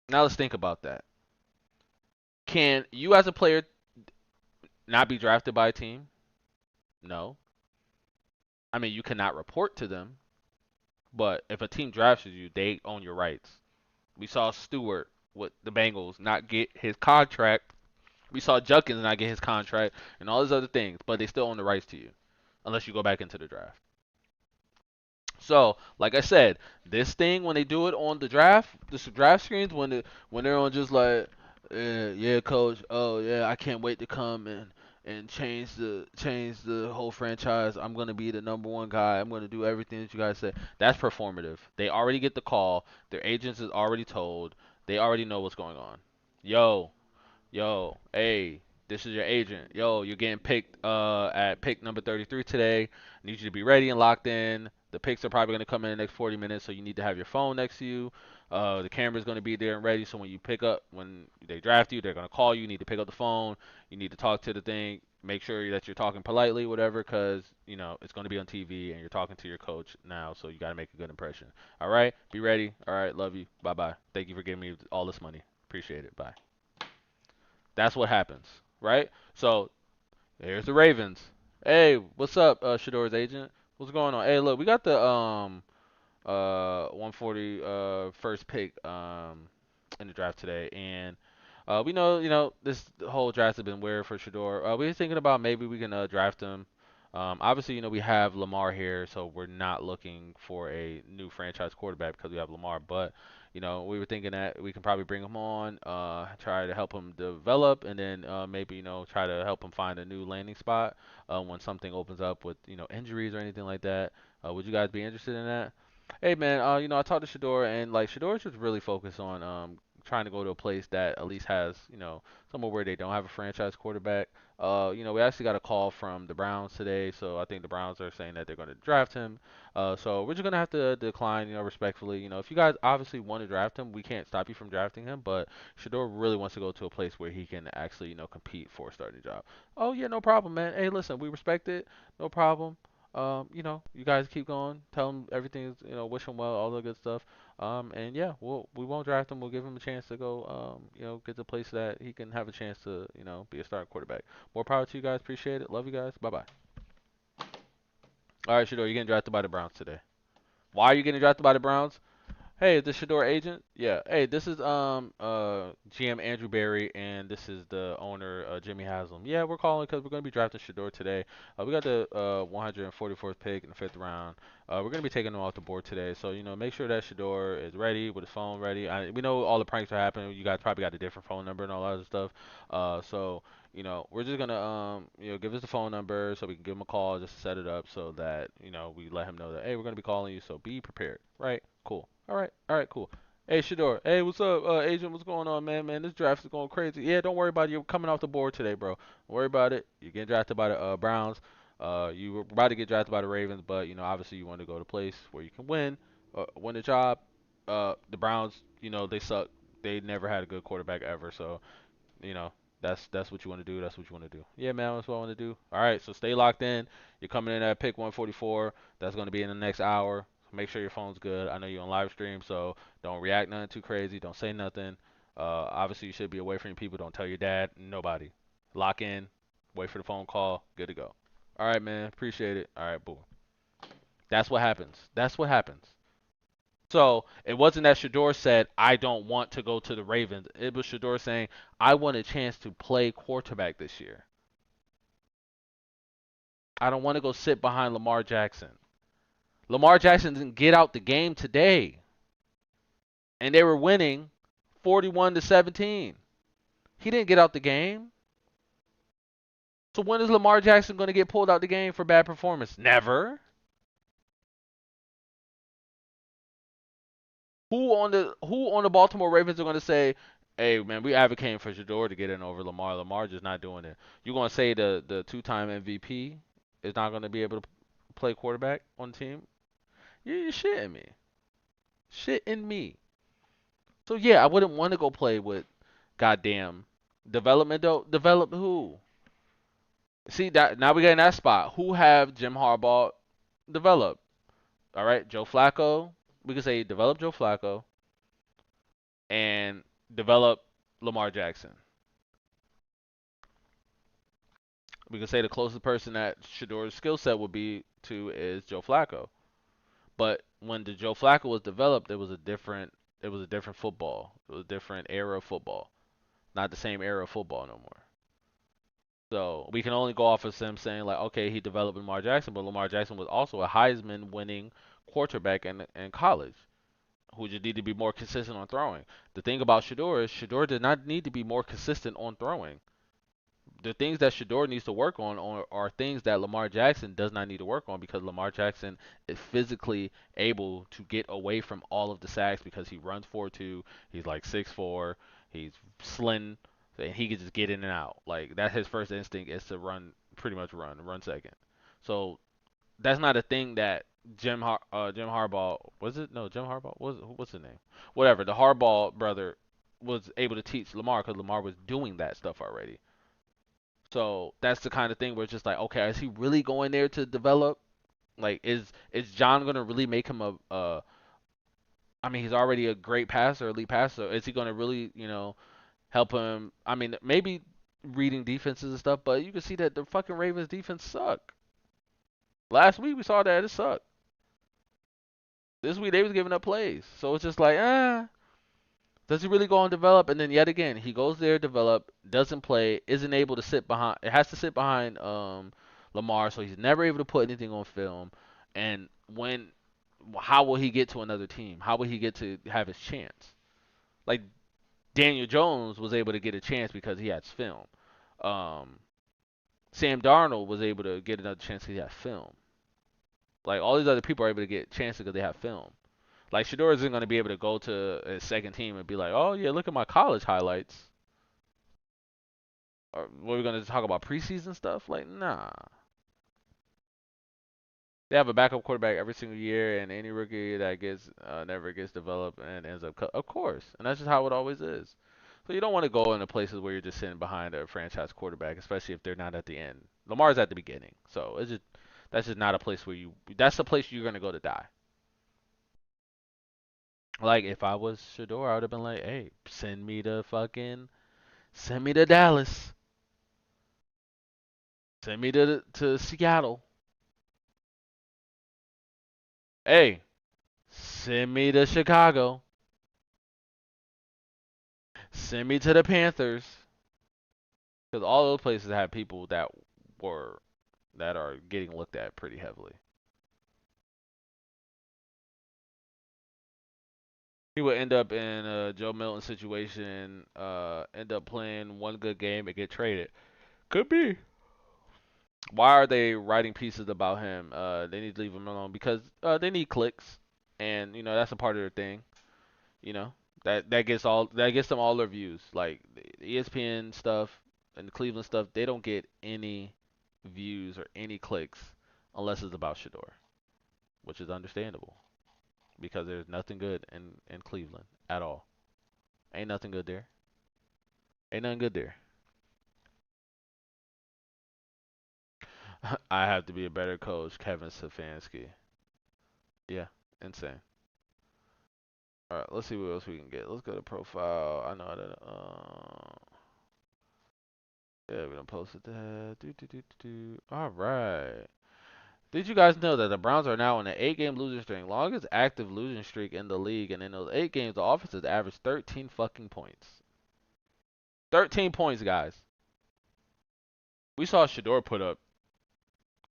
Now let's think about that. Can you as a player not be drafted by a team? No. I mean, you cannot report to them, but if a team drafts you, they own your rights. We saw Stewart with the Bengals not get his contract. We saw Judkins not get his contract and all these other things, but they still own the rights to you unless you go back into the draft. So, like I said, this thing when they do it on the draft, the draft screens when they're on just like, yeah, coach, oh yeah, I can't wait to come and change the whole franchise. I'm gonna be the number one guy. I'm gonna do everything that you guys say. That's performative. They already get the call. Their agents is already told. They already know what's going on. Yo, yo, hey, this is your agent. Yo, you're getting picked at pick number 33 today. I need you to be ready and locked in. The picks are probably going to come in the next 40 minutes, so you need to have your phone next to you. The camera's going to be there and ready, so when you pick up, when they draft you, they're going to call you. You need to pick up the phone. You need to talk to the thing. Make sure that you're talking politely, whatever, because, it's going to be on TV and you're talking to your coach now, so you got to make a good impression. All right? Be ready. All right. Love you. Bye-bye. Thank you for giving me all this money. Appreciate it. Bye. That's what happens, right? So there's the Ravens. Hey, what's up, Shedeur's agent? What's going on? Hey, look, we got the 140 first pick in the draft today, and we know this whole draft has been weird for Shedeur. We were thinking about maybe we can draft him. Obviously, we have Lamar here, so we're not looking for a new franchise quarterback because we have Lamar. But we were thinking that we can probably bring him on, try to help him develop, and then maybe try to help him find a new landing spot when something opens up with injuries or anything like that. Would you guys be interested in that? Hey man, I talked to Shedeur and like Shedeur just really focused on trying to go to a place that at least has, somewhere where they don't have a franchise quarterback. We actually got a call from the Browns today, so I think the Browns are saying that they're going to draft him. So we're just gonna have to decline, respectfully. If you guys obviously want to draft him, we can't stop you from drafting him, but Shedeur really wants to go to a place where he can actually, compete for a starting job. Oh yeah, no problem, man. Hey, listen, we respect it, no problem. You guys keep going. Tell him everything is, wish him well, all the good stuff. And yeah, we won't draft him. We'll give him a chance to go, get to a place that he can have a chance to, be a starting quarterback. More power to you guys. Appreciate it. Love you guys. Bye bye. All right, Shador, you're getting drafted by the Browns today. Why are you getting drafted by the Browns? Hey, is this Shedeur agent? Yeah. Hey, this is GM Andrew Berry, and this is the owner Jimmy Haslam. Yeah, we're calling because we're going to be drafting Shedeur today. We got the 144th pick in the fifth round. We're going to be taking him off the board today, so make sure that Shedeur is ready with his phone ready. We know all the pranks are happening. You guys probably got a different phone number and all that other stuff. So we're just gonna give us the phone number so we can give him a call just to set it up so that we let him know that hey we're gonna be calling you, so be prepared. Right? Cool. All right, cool. Hey Shador, hey what's up, agent? What's going on, man? Man, this draft is going crazy. Yeah, don't worry about it. You're coming off the board today, bro. Don't worry about it. You're getting drafted by the Browns. You were about to get drafted by the Ravens, but obviously you want to go to a place where you can win the job. The Browns, they suck. They never had a good quarterback ever, so you know, that's what you want to do. That's what you want to do. Yeah, man, that's what I want to do. All right, so stay locked in. You're coming in at pick 144. That's going to be in the next hour. Make sure your phone's good. I know you're on live stream, so don't react nothing too crazy. Don't say nothing. Obviously, you should be away from your people. Don't tell your dad. Nobody. Lock in. Wait for the phone call. Good to go. All right, man. Appreciate it. All right, boom. That's what happens. That's what happens. So it wasn't that Shedeur said, I don't want to go to the Ravens. It was Shedeur saying, I want a chance to play quarterback this year. I don't want to go sit behind Lamar Jackson. Lamar Jackson didn't get out the game today, and they were winning 41-17. He didn't get out the game. So when is Lamar Jackson going to get pulled out the game for bad performance? Never. Who on the Baltimore Ravens are going to say, "Hey man, we advocating for Shedeur to get in over Lamar. Lamar just not doing it." You going to say the two-time MVP is not going to be able to play quarterback on the team? You're shitting me. Shitting me. So yeah, I wouldn't want to go play with goddamn development though. Develop who? See that now we get in that spot. Who have Jim Harbaugh develop? All right, Joe Flacco. We could say develop Joe Flacco and develop Lamar Jackson. We could say the closest person that Shedeur's skill set would be to is Joe Flacco. But when the Joe Flacco was developed, it was a different football. It was a different era of football. Not the same era of football no more. So we can only go off of them saying like, okay, he developed Lamar Jackson, but Lamar Jackson was also a Heisman winning quarterback in college, who just need to be more consistent on throwing. The thing about Shedeur is Shedeur did not need to be more consistent on throwing. The things that Shedeur needs to work on are things that Lamar Jackson does not need to work on because Lamar Jackson is physically able to get away from all of the sacks because he runs 4.2. He's like 6'4". He's slim, and he can just get in and out. Like that's his first instinct is to run, pretty much run second. So that's not a thing that Jim Harbaugh was it? No, Jim Harbaugh what's his name? Whatever. The Harbaugh brother was able to teach Lamar because Lamar was doing that stuff already. So that's the kind of thing where it's just like, okay, is he really going there to develop? Like, is John gonna really make him a? I mean, he's already a great passer, elite passer. Is he gonna really, help him? I mean, maybe reading defenses and stuff, but you can see that the fucking Ravens defense suck. Last week we saw that it sucked. This week they was giving up plays, so it's just like, does he really go and develop? And then yet again, he goes there, develop, doesn't play, isn't able to sit behind. It has to sit behind Lamar, so he's never able to put anything on film. And how will he get to another team? How will he get to have his chance? Like Daniel Jones was able to get a chance because he has film. Um, Sam Darnold was able to get another chance because he had film. Like all these other people are able to get chances because they have film. Like Shedeur isn't going to be able to go to a second team and be like, oh yeah, look at my college highlights. Or we're going to talk about preseason stuff. Like nah, they have a backup quarterback every single year, and any rookie that gets never gets developed and ends up of course, and that's just how it always is. So you don't want to go into places where you're just sitting behind a franchise quarterback, especially if they're not at the end. Lamar's at the beginning, so that's just not a place where you. That's the place you're gonna go to die. Like if I was Shedeur, I would have been like, hey, send me to Dallas, send me to Seattle. Hey, send me to Chicago, send me to the Panthers, because all those places have people were that are getting looked at pretty heavily. He would end up in a Joe Milton situation, end up playing one good game and get traded. Could be. Why are they writing pieces about him? They need to leave him alone because they need clicks, and that's a part of their thing. You know that gets them all their views. Like the ESPN stuff and the Cleveland stuff, they don't get any views or any clicks unless it's about Shedeur, which is understandable because there's nothing good in Cleveland at all. Ain't nothing good there. Ain't nothing good there. I have to be a better coach, Kevin Stefanski. Yeah, insane. All right, let's see what else we can get. Let's go to profile. I know that. Yeah, we done posted that. All right. Did you guys know that the Browns are now on an 8-game losing streak, longest active losing streak in the league, and in those 8 games, the offense has averaged 13 fucking points. 13 points, guys. We saw Shedeur put up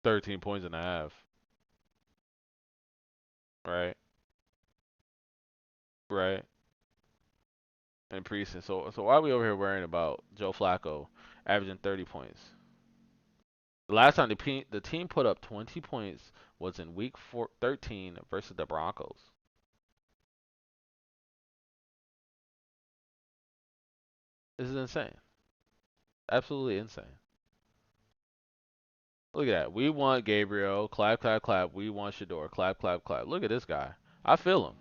13 points and a half. Right? Right. In preseason. So why are we over here worrying about Joe Flacco averaging 30 points? The last time the team put up 20 points was in week 13 versus the Broncos. This is insane. Absolutely insane. Look at that. We want Gabriel. Clap, clap, clap. We want Shedeur. Clap, clap, clap. Look at this guy. I feel him.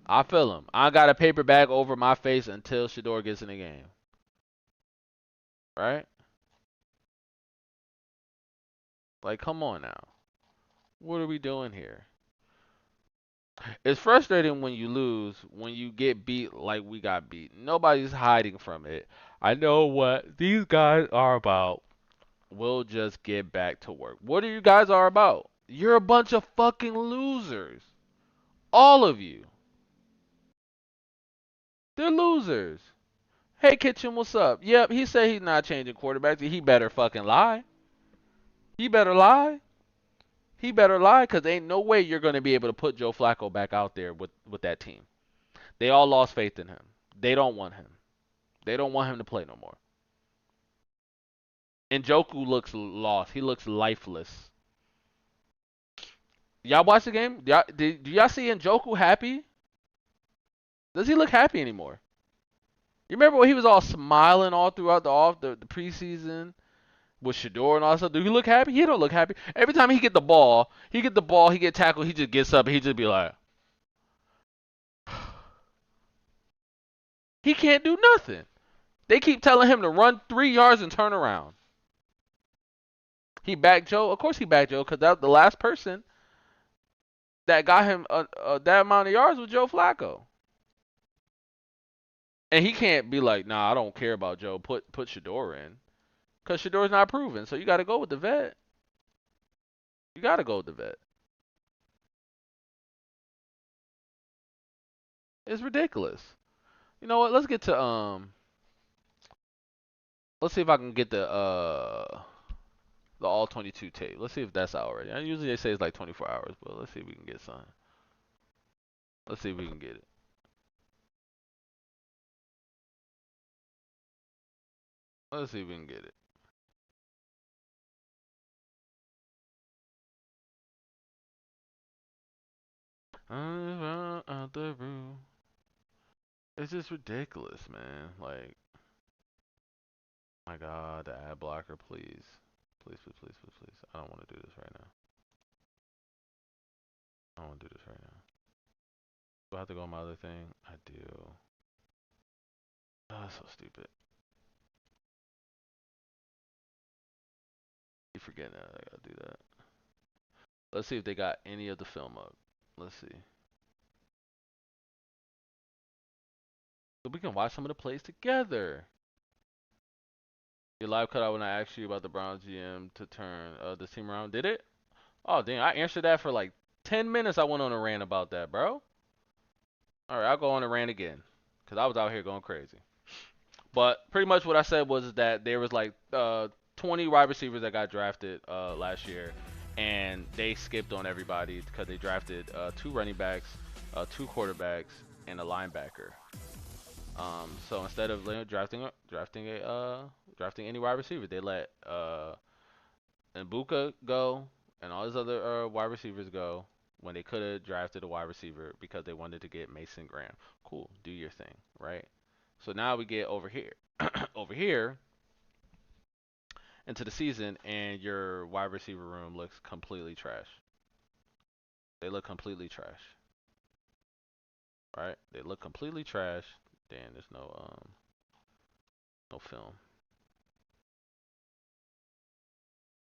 I feel him. I got a paper bag over my face until Shedeur gets in the game. Right? Like, come on now. What are we doing here? It's frustrating when you lose, when you get beat like we got beat. Nobody's hiding from it. I know what these guys are about. We'll just get back to work. What are you guys are about? You're a bunch of fucking losers. All of you. They're losers. Hey Kitchen, what's up? Yep, he said he's not changing quarterbacks. He better fucking lie. He better lie. He better lie, cause ain't no way you're gonna be able to put Joe Flacco back out there with that team. They all lost faith in him. They don't want him. They don't want him to play no more. And Njoku looks lost. He looks lifeless. Y'all watch the game? Do y'all see Njoku happy? Does he look happy anymore? You remember when he was all smiling all throughout the preseason with Shedeur and all that stuff? Do he look happy? He don't look happy. Every time he get tackled, he just gets up and he just be like, he can't do nothing. They keep telling him to run 3 yards and turn around. He backed Joe. Of course he backed Joe, because that the last person that got him that amount of yards was Joe Flacco. And he can't be like, nah, I don't care about Joe. Put Shedeur in, because Shedeur's not proven. So you got to go with the vet. You got to go with the vet. It's ridiculous. You know what? Let's get to Let's see if I can get the all 22 tape. Let's see if that's out already. Usually they say it's like 24 hours, but let's see if we can get some. Let's see if we can get it. Let's see if we can get it. Out the room. It's just ridiculous, man. Like, my God, the ad blocker, please. Please, please, please, please, please. I don't want to do this right now. I don't want to do this right now. Do I have to go on my other thing? I do. Oh, that's so stupid. Keep forgetting that I gotta do that. Let's see if they got any of the film up. Let's see. So we can watch some of the plays together. Your live cut out when I asked you about the Browns GM to turn this team around. Did it? Oh, damn. I answered that for like 10 minutes. I went on a rant about that, bro. All right, I'll go on a rant again because I was out here going crazy. But pretty much what I said was that there was like 20 wide receivers that got drafted last year, and they skipped on everybody because they drafted 2 running backs, 2 quarterbacks, and a linebacker. So instead of drafting any wide receiver, they let Mbuka go and all his other wide receivers go when they could have drafted a wide receiver because they wanted to get Mason Graham. Cool, do your thing, right? So now we get over here, over here into the season, and your wide receiver room looks completely trash. They look completely trash, right? They look completely trash. Damn, there's no film.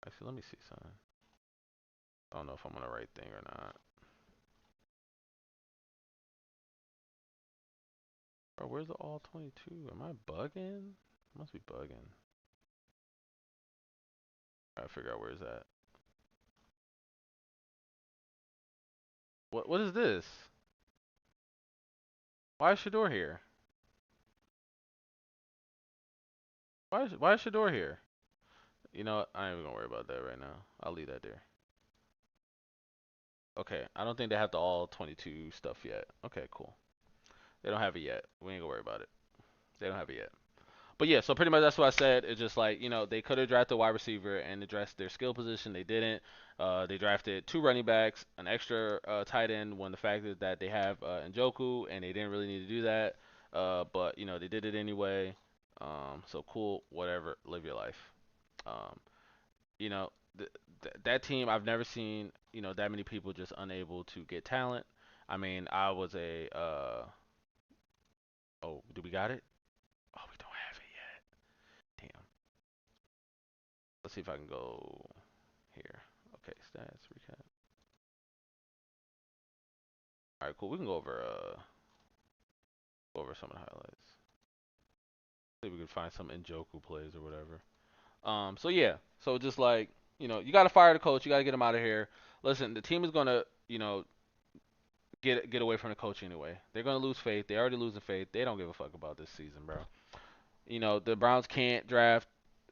Actually, let me see something. I don't know if I'm on the right thing or not. Bro, where's the all 22? Am I bugging? Must be bugging. I gotta figure out where it's at. What is this? Why is Shedeur here? Why is Shedeur here? You know what? I ain't even gonna worry about that right now. I'll leave that there. Okay, I don't think they have the all 22 stuff yet. Okay, cool. They don't have it yet. We ain't gonna worry about it. They don't have it yet. But yeah, so pretty much that's what I said. It's just like, they could have drafted a wide receiver and addressed their skill position. They didn't. They drafted 2 running backs, an extra tight end when the fact is that they have Njoku and they didn't really need to do that. But they did it anyway. So cool, whatever, live your life. Um, you know, that team, I've never seen, that many people just unable to get talent. I mean, I was oh, do we got it? Oh, we don't have it yet. Damn. Let's see if I can go here. Okay, stats, recap. All right, cool. We can go over some of the highlights. See if we can find some Njoku plays or whatever. So yeah. So just like, you gotta fire the coach, you gotta get him out of here. Listen, the team is gonna, get away from the coach anyway. They're gonna lose faith. They already losing faith. They don't give a fuck about this season, bro. The Browns can't draft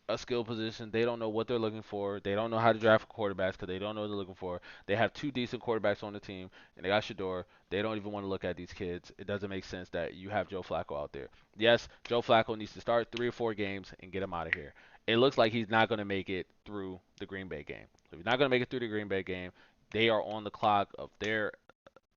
a skill position. They don't know what they're looking for. They don't know how to draft quarterbacks because they don't know what they're looking for. They have 2 decent quarterbacks on the team, and they got Shedeur. They don't even want to look at these kids. It doesn't make sense that you have Joe Flacco out there. Yes, Joe Flacco needs to start 3 or 4 games and get him out of here. It looks like he's not going to make it through the Green Bay game. If he's not going to make it through the Green Bay game, they are on the clock of their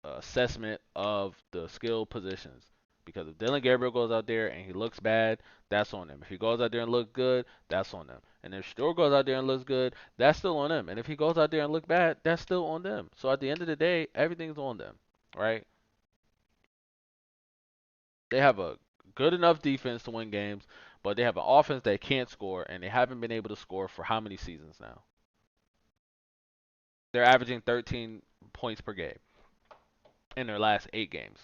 assessment of the skill positions. Because if Dylan Gabriel goes out there and he looks bad, that's on them. If he goes out there and looks good, that's on them. And if Shedeur goes out there and looks good, that's still on them. And if he goes out there and looks bad, that's still on them. So at the end of the day, everything's on them, right? They have a good enough defense to win games, but they have an offense that can't score, and they haven't been able to score for how many seasons now? They're averaging 13 points per game in their last 8 games.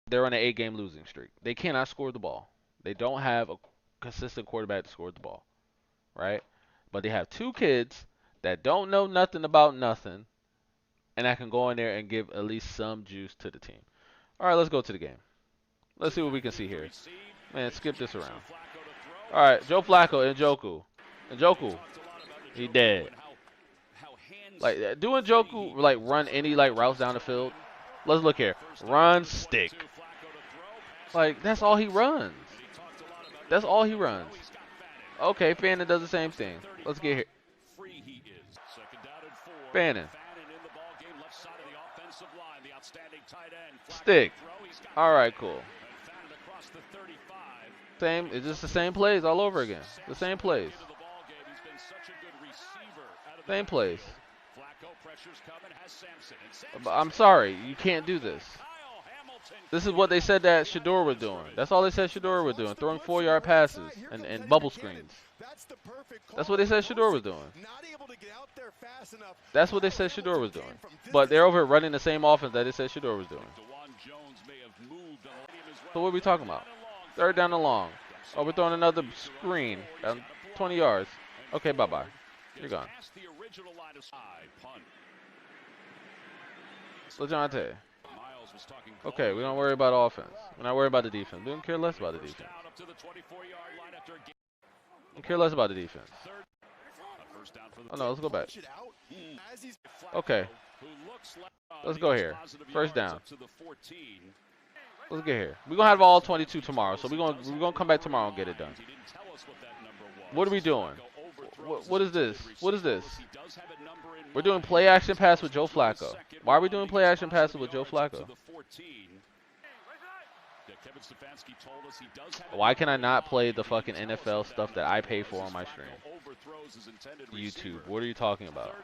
They're on an 8 game losing streak. They cannot score the ball. They don't have a consistent quarterback to score the ball, right? But they have 2 kids that don't know nothing about nothing, and that can go in there and give at least some juice to the team. All right, let's go to the game. Let's see what we can see here. Man, skip this around. All right, Joe Flacco, Njoku. Njoku, he dead. Like, do Njoku, like, run any, like, routes down the field? Let's look here. Run, stick. Like, that's all he runs. That's all he runs. Okay, Fannin does the same thing. Let's get here. Fannin. Stick. All right, cool. Same. It's just the same plays all over again. The same plays. Same plays. I'm sorry, you can't do this. This is what they said that Shedeur was doing. That's all they said Shedeur was doing, throwing 4-yard passes and bubble screens. That's what they said Shedeur was doing. That's what they said Shedeur was doing. But they're over running the same offense that they said Shedeur was doing. So what are we talking about? 3rd down and long. Oh, we're throwing another screen down 20 yards. Okay, bye-bye. You're gone. LeJohntay. Okay, we don't worry about offense. We're not worried about the defense. We don't care less about the defense. We care less about the defense. Oh, no, let's go back. Okay. Let's go here. 1st down. Let's get here. We're going to have all 22 tomorrow, so we're gonna come back tomorrow and get it done. What are we doing? What is this? What is this? We're doing play action pass with Joe Flacco. Why are we doing play action passes with Joe Flacco? Why can I not play the fucking NFL stuff that I pay for on my stream? YouTube. What are you talking about?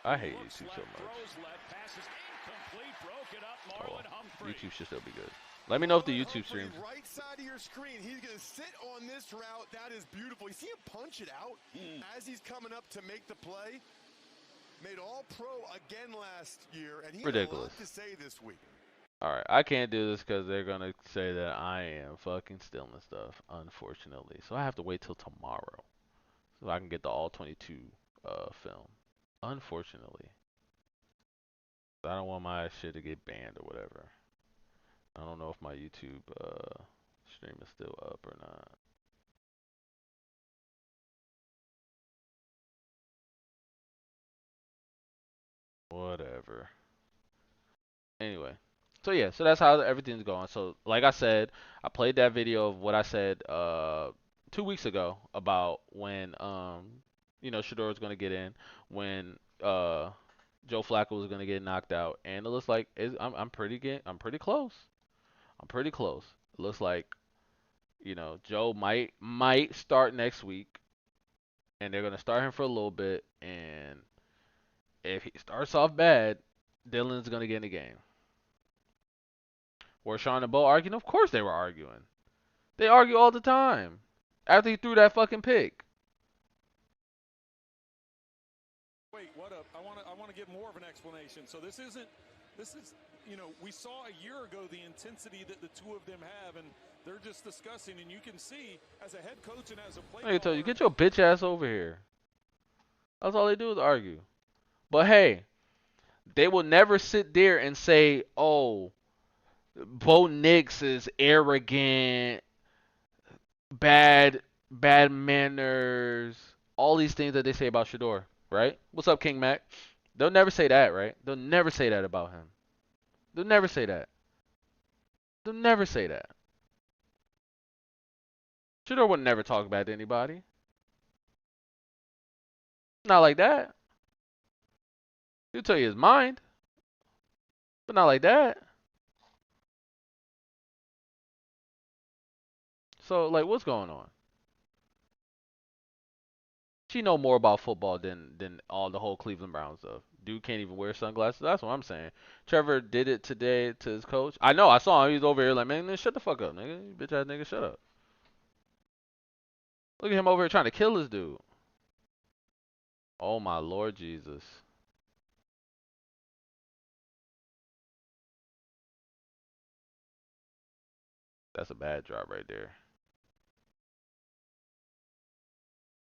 I hate YouTube so much. Oh, YouTube should still be good. Let me know if the YouTube streams. Right side of your screen, he's going to sit on this route. That is beautiful. You see him punch it out as he's coming up to make the play. Made all pro again last year, and he had a lot Ridiculous. to say this week. Alright, I can't do this because they're gonna say that I am fucking stealing stuff, unfortunately. So I have to wait till tomorrow so I can get the all 22 film. Unfortunately. I don't want my shit to get banned or whatever. I don't know if my YouTube stream is still up or not. Whatever. Anyway, so yeah, so that's how everything's going. So like I said, I played that video of what I said 2 weeks ago about when Shedeur was gonna get in, when Joe Flacco was gonna get knocked out, and it looks like I'm pretty close. I'm pretty close. It looks like Joe might start next week, and they're gonna start him for a little bit, and if he starts off bad, Dylan's gonna get in the game. Were Sean and Bo arguing? Of course they were arguing. They argue all the time. After he threw that fucking pick. Wait, what up? I want to get more of an explanation. So this is, we saw a year ago the intensity that the two of them have, and they're just discussing, and you can see as a head coach and as a player. I can tell you, get your bitch ass over here. That's all they do is argue. But hey, they will never sit there and say, "Oh, Bo Nix is arrogant, bad manners," all these things that they say about Shedeur, right? What's up, King Mac? They'll never say that, right? They'll never say that about him. They'll never say that. They'll never say that. Shedeur would never talk bad to anybody. Not like that. He'll tell you his mind, but not like that. So, like, what's going on? She know more about football than all the whole Cleveland Browns stuff. Dude can't even wear sunglasses. That's what I'm saying. Trevor did it today to his coach. I know. I saw him. He was over here like, man, shut the fuck up, nigga. You bitch ass nigga, shut up. Look at him over here trying to kill this dude. Oh my Lord Jesus. That's a bad drop right there.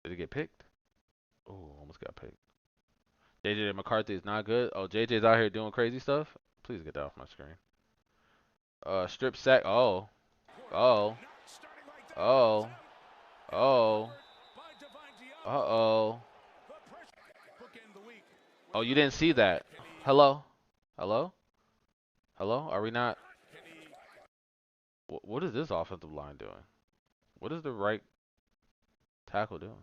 Did it get picked? Oh, almost got picked. JJ McCarthy is not good. Oh, JJ's out here doing crazy stuff. Please get that off my screen. Strip sack. Oh. Oh. Oh. Oh. Uh-oh. Oh, you didn't see that. Hello? Hello? Hello? Are we not? What is this offensive line doing? What is the right tackle doing?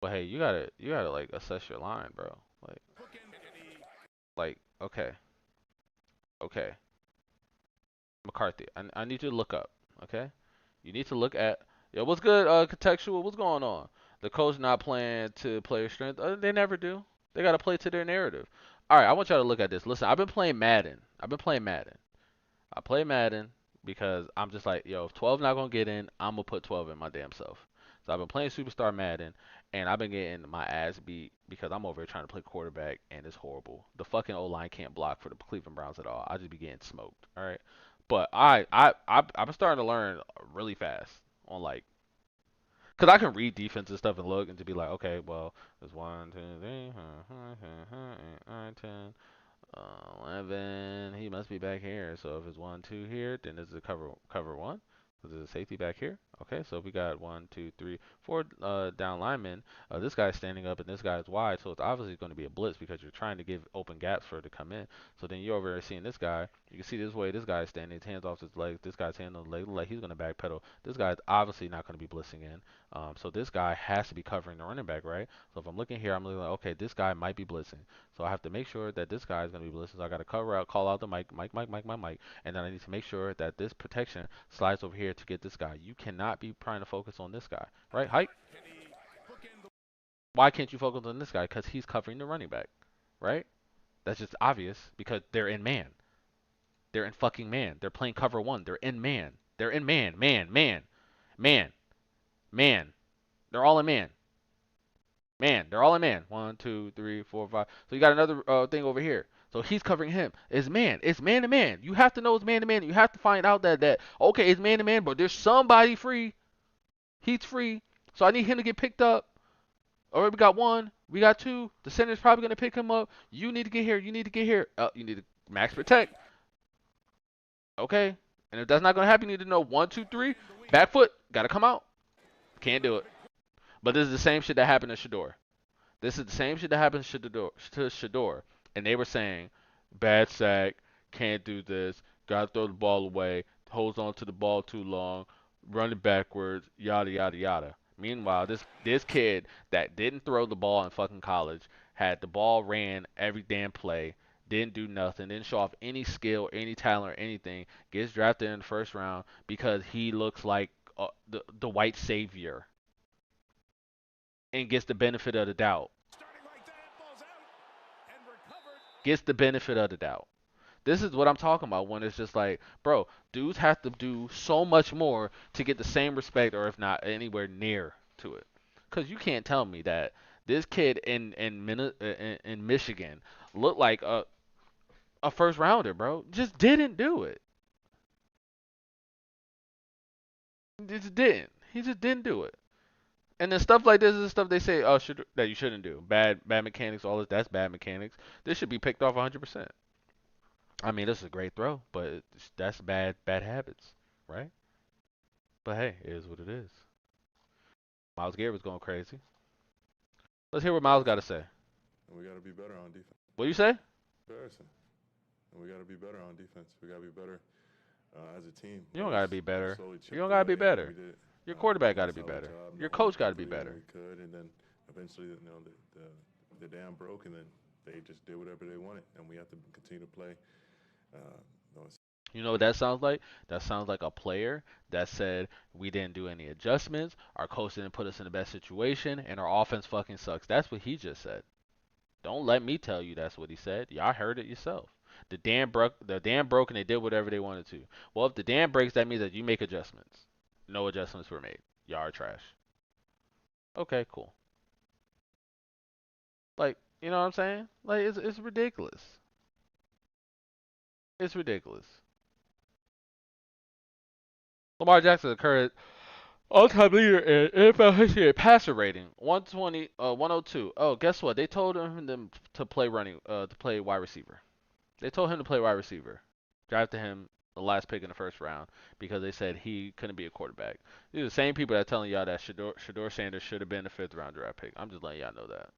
But hey, you gotta like assess your line, bro. Okay, okay. McCarthy, I need you to look up, okay? You need to look at, yo, what's good, contextual? What's going on? The coach not playing to player strength. They never do. They gotta play to their narrative. All right, I want y'all to look at this. Listen, I've been playing Madden. I've been playing Madden. I play Madden because I'm just like, yo, if 12 not gonna get in, I'm gonna put 12 in my damn self. So I've been playing Superstar Madden, and I've been getting my ass beat because I'm over here trying to play quarterback, and it's horrible. The fucking O line can't block for the Cleveland Browns at all. I just be getting smoked. All right, but I'm starting to learn really fast on like, cause I can read defense and stuff and look and to be like, okay, well, there's 1, 2, 3, 9, 10. 11. He must be back here. So if it's 1, 2 here, then this is a cover one. So there's a safety back here. Okay, so we got 1, 2, 3, 4 down linemen. This guy's standing up and this guy's wide, so it's obviously going to be a blitz because you're trying to give open gaps for it to come in. So then you're over there seeing this guy. You can see this way this guy's standing, his hands off his legs. This guy's hand on the leg, like he's going to backpedal. This guy's obviously not going to be blitzing in. So this guy has to be covering the running back, right? So if I'm looking here, I'm looking like, okay, this guy might be blitzing. So I have to make sure that this guy is going to be blitzing. So I got to cover out, call out the mic, and then I need to make sure that this protection slides over here to get this guy. You cannot be trying to focus on this guy, right? Hike. Why can't you focus on this guy? Because he's covering the running back, right? That's just obvious because they're in man. They're in fucking man. They're playing cover one. They're in man. They're in man, man. They're all in man. Man, they're all in man. One, two, three, four, five. So you got another thing over here. So he's covering him. It's man. It's man to man. You have to know it's man to man. You have to find out that okay, it's man to man, but there's somebody free. He's free. So I need him to get picked up. All right, we got one. We got two. The center's probably gonna pick him up. You need to get here. You need to get here. You need to max protect. Okay. And if that's not gonna happen, you need to know one, two, three. Back foot. Gotta come out. Can't do it. But this is the same shit that happened to Shedeur. This is the same shit that happened to Shedeur. And they were saying, bad sack, can't do this, gotta throw the ball away, holds on to the ball too long, running backwards, yada yada yada. Meanwhile, this kid that didn't throw the ball in fucking college had the ball ran every damn play, didn't do nothing, didn't show off any skill, any talent, or anything. Gets drafted in the first round because he looks like the white savior and gets the benefit of the doubt. Gets the benefit of the doubt. This is what I'm talking about when it's just like, bro, dudes have to do so much more to get the same respect, or if not anywhere near to it. Because you can't tell me that this kid in Michigan looked like a first rounder, bro. Just didn't do it. Just didn't. He just didn't do it. And then stuff like this is stuff they say, that you shouldn't do. Bad mechanics, all this. That's bad mechanics. This should be picked off 100%. I mean, this is a great throw, but that's bad habits, right? But hey, it is what it is. Miles Garrett was going crazy. Let's hear what Miles got to say. And we got to be better on defense. What you say? Comparison. And we got to be better on defense. We got to be better as a team. You don't got to be better. Slowly You chipped don't got to be away. better. We did, Your quarterback did got a to be solid better. job. Your No, coach got to be we believed better. We could, and then eventually, the dam broke, and then they just did whatever they wanted, and we have to continue to play. No, You know what that sounds like? That sounds like a player that said we didn't do any adjustments, our coach didn't put us in the best situation, and our offense fucking sucks. That's what he just said. Don't let me tell you that's what he said. Y'all heard it yourself. The dam broke and they did whatever they wanted to. Well, if the dam breaks, that means that you make adjustments. No adjustments were made. Y'all are trash. Okay, cool. Like, you know what I'm saying? Like, it's ridiculous. It's ridiculous. Lamar Jackson, the current all-time leader in NFL history in passer rating, 120, 102. Oh, guess what? They told him to play to play wide receiver. They told him to play wide receiver. Drafted him the last pick in the first round because they said he couldn't be a quarterback. These are the same people that are telling y'all that Shedeur Sanders should have been a fifth round draft pick. I'm just letting y'all know that.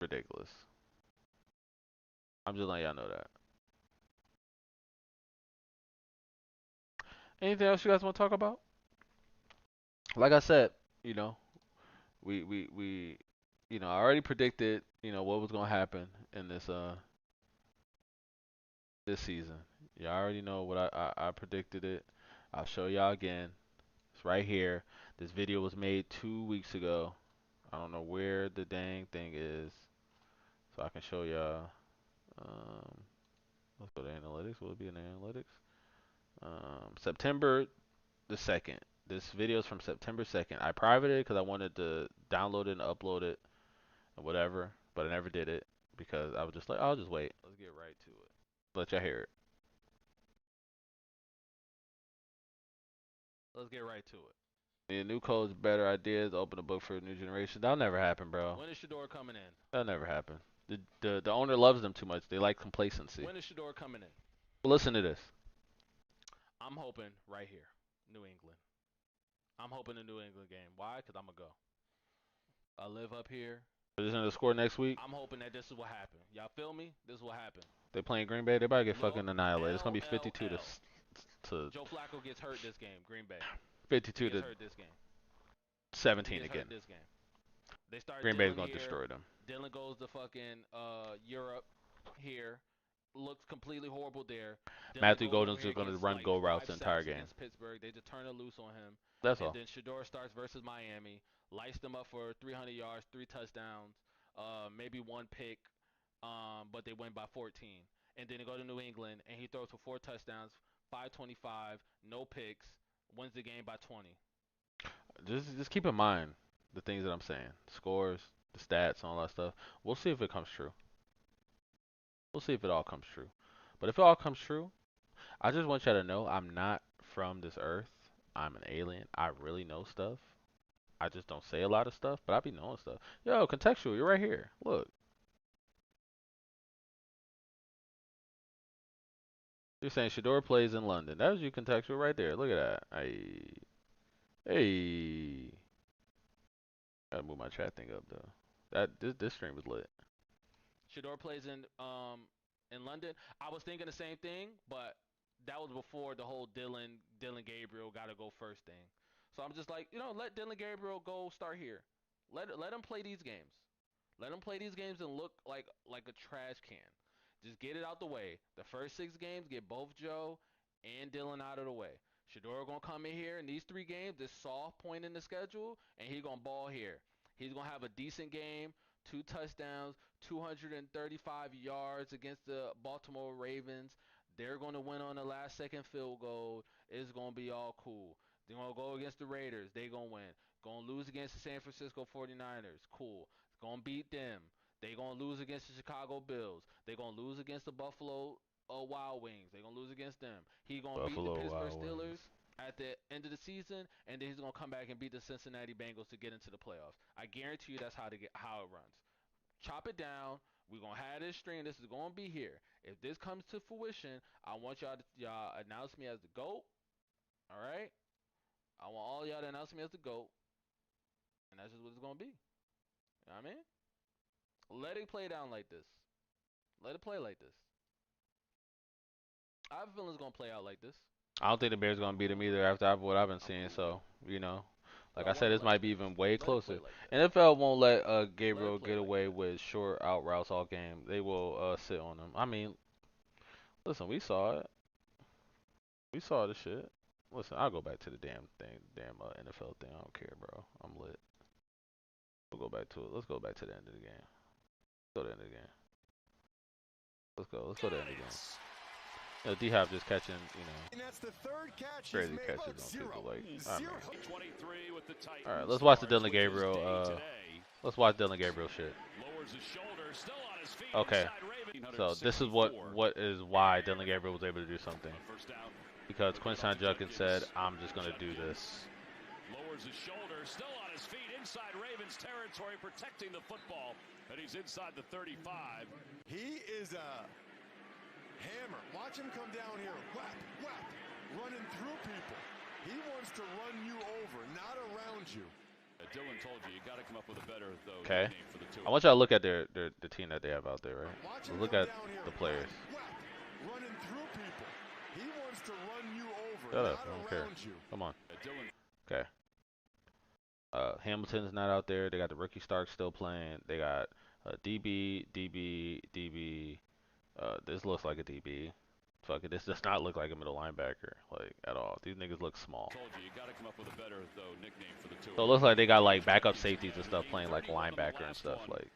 Ridiculous. I'm just letting y'all know that. Anything else you guys want to talk about? Like I said, you know, we I already predicted, what was gonna happen in this season. Y'all already know what I predicted it. I'll show y'all again. It's right here. This video was made 2 weeks ago. I don't know where the dang thing is, so I can show y'all. Um, let's go to analytics. Will it be in analytics? September the 2nd. This video is from September 2nd. I privated it because I wanted to download it and upload it and whatever, but I never did it because I was just like, I'll just wait. Let's get right to it. Let y'all hear it. Let's get right to it. The new codes, better ideas, open a book for a new generation. That'll never happen, bro. When is Shedeur coming in? That'll never happen. The owner loves them too much. They like complacency. When is Shedeur coming in? Listen to this. I'm hoping right here, New England. I'm hoping the New England game. Why? Because I'm going to go. I live up here. Is going to score next week? I'm hoping that this is what happened. Y'all feel me? This is what happened. They playing Green Bay. They about to get fucking annihilated. It's going to be 52 to Joe Flacco gets hurt this game. Green Bay. 52 to hurt this game. 17 again. This game. They start Green Bay's going to here. destroy them. Dylan goes to fucking Europe here. Looks completely horrible there. Matthew Golden's just going to run go routes the entire game. Pittsburgh. They just turn it loose on him. That's all. And then Shedeur starts versus Miami. Lights them up for 300 yards, 3 touchdowns, maybe 1 pick, but they win by 14. And then they go to New England, and he throws for 4 touchdowns, 525, no picks, wins the game by 20. Just keep in mind, The things that I'm saying, scores, the stats, and all that stuff. We'll see if it comes true. We'll see if it all comes true. But if it all comes true, I just want y'all to know I'm not from this earth. I'm an alien. I really know stuff. I just don't say a lot of stuff, but I be knowing stuff. Yo, contextual, you're right here. Look. You're saying Shedeur plays in London. That was you contextual right there. Look at that. Hey. Hey. Gotta move my chat thing up though. This stream was lit. Shedeur plays in London. I was thinking the same thing, but that was before the whole Dylan Gabriel gotta go first thing. So I'm just like, let Dylan Gabriel go start here. Let him play these games. Let him play these games and look like a trash can. Just get it out the way. The first 6 games, get both Joe and Dylan out of the way. Shedeur gonna come in here in these 3 games, this soft point in the schedule, and he gonna ball here. He's gonna have a decent game, 2 touchdowns, 235 yards against the Baltimore Ravens. They're gonna win on the last second field goal. It's gonna be all cool. They're gonna go against the Raiders. They gonna win. Gonna lose against the San Francisco 49ers. Cool. Gonna beat them. They gonna lose against the Chicago Bills. They gonna lose against the Buffalo Wild Wings. They gonna lose against them. He gonna beat the Buffalo Pittsburgh Wild Steelers Wings. at the end of the season, and then he's gonna come back and beat the Cincinnati Bengals to get into the playoffs. I guarantee you that's how it runs. Chop it down. We're gonna have this stream. This is gonna be here. If this comes to fruition, I want y'all announce me as the GOAT. All right. I want all y'all to announce me as the GOAT, and that's just what it's gonna be. You know what I mean? Let it play down like this. Let it play like this. I have a feeling it's gonna play out like this. I don't think the Bears gonna beat them either after what I've been seeing. So like I said, this might be even way closer. NFL won't let Gabriel get away with short out routes all game. They will sit on him. I mean, listen, we saw it. We saw the shit. Listen, I'll go back to the damn thing, NFL thing. I don't care, bro. I'm lit. We'll go back to it. Let's go back to the end of the game. Go to the end of the game. Let's go. Let's go to the end of the game. D-Hop just catching, And that's the 3rd catch crazy he's made. catches Look, on zero. people like. Zero. All right, let's watch the Dylan Gabriel. Let's watch Dylan Gabriel shit. Okay, so this is what is why Dylan Gabriel was able to do something. Because Quinshon Judkins said, "I'm just gonna do this." Lowers his shoulder, still on his feet, inside Ravens territory, protecting the football, and he's inside the 35. He is a hammer. Watch him come down here, whap, whap, running through people. He wants to run you over, not around you. Dylan told you got to come up with a better Okay. name for the two. I want y'all to look at the team that they have out there, right? Watch So him look come at down here, the players. whap, whap, running through people. He wants to run you over, Shut up, not I don't care. around you. Come on. Dylan. Okay. Hamilton's not out there. They got the rookie Stark still playing. They got DB. This looks like a DB. Fuck it. This does not look like a middle linebacker, like at all. These niggas look small. Told you got to come up with a better nickname for the two. So it looks like they got like backup safeties and stuff playing like linebacker and stuff. Like,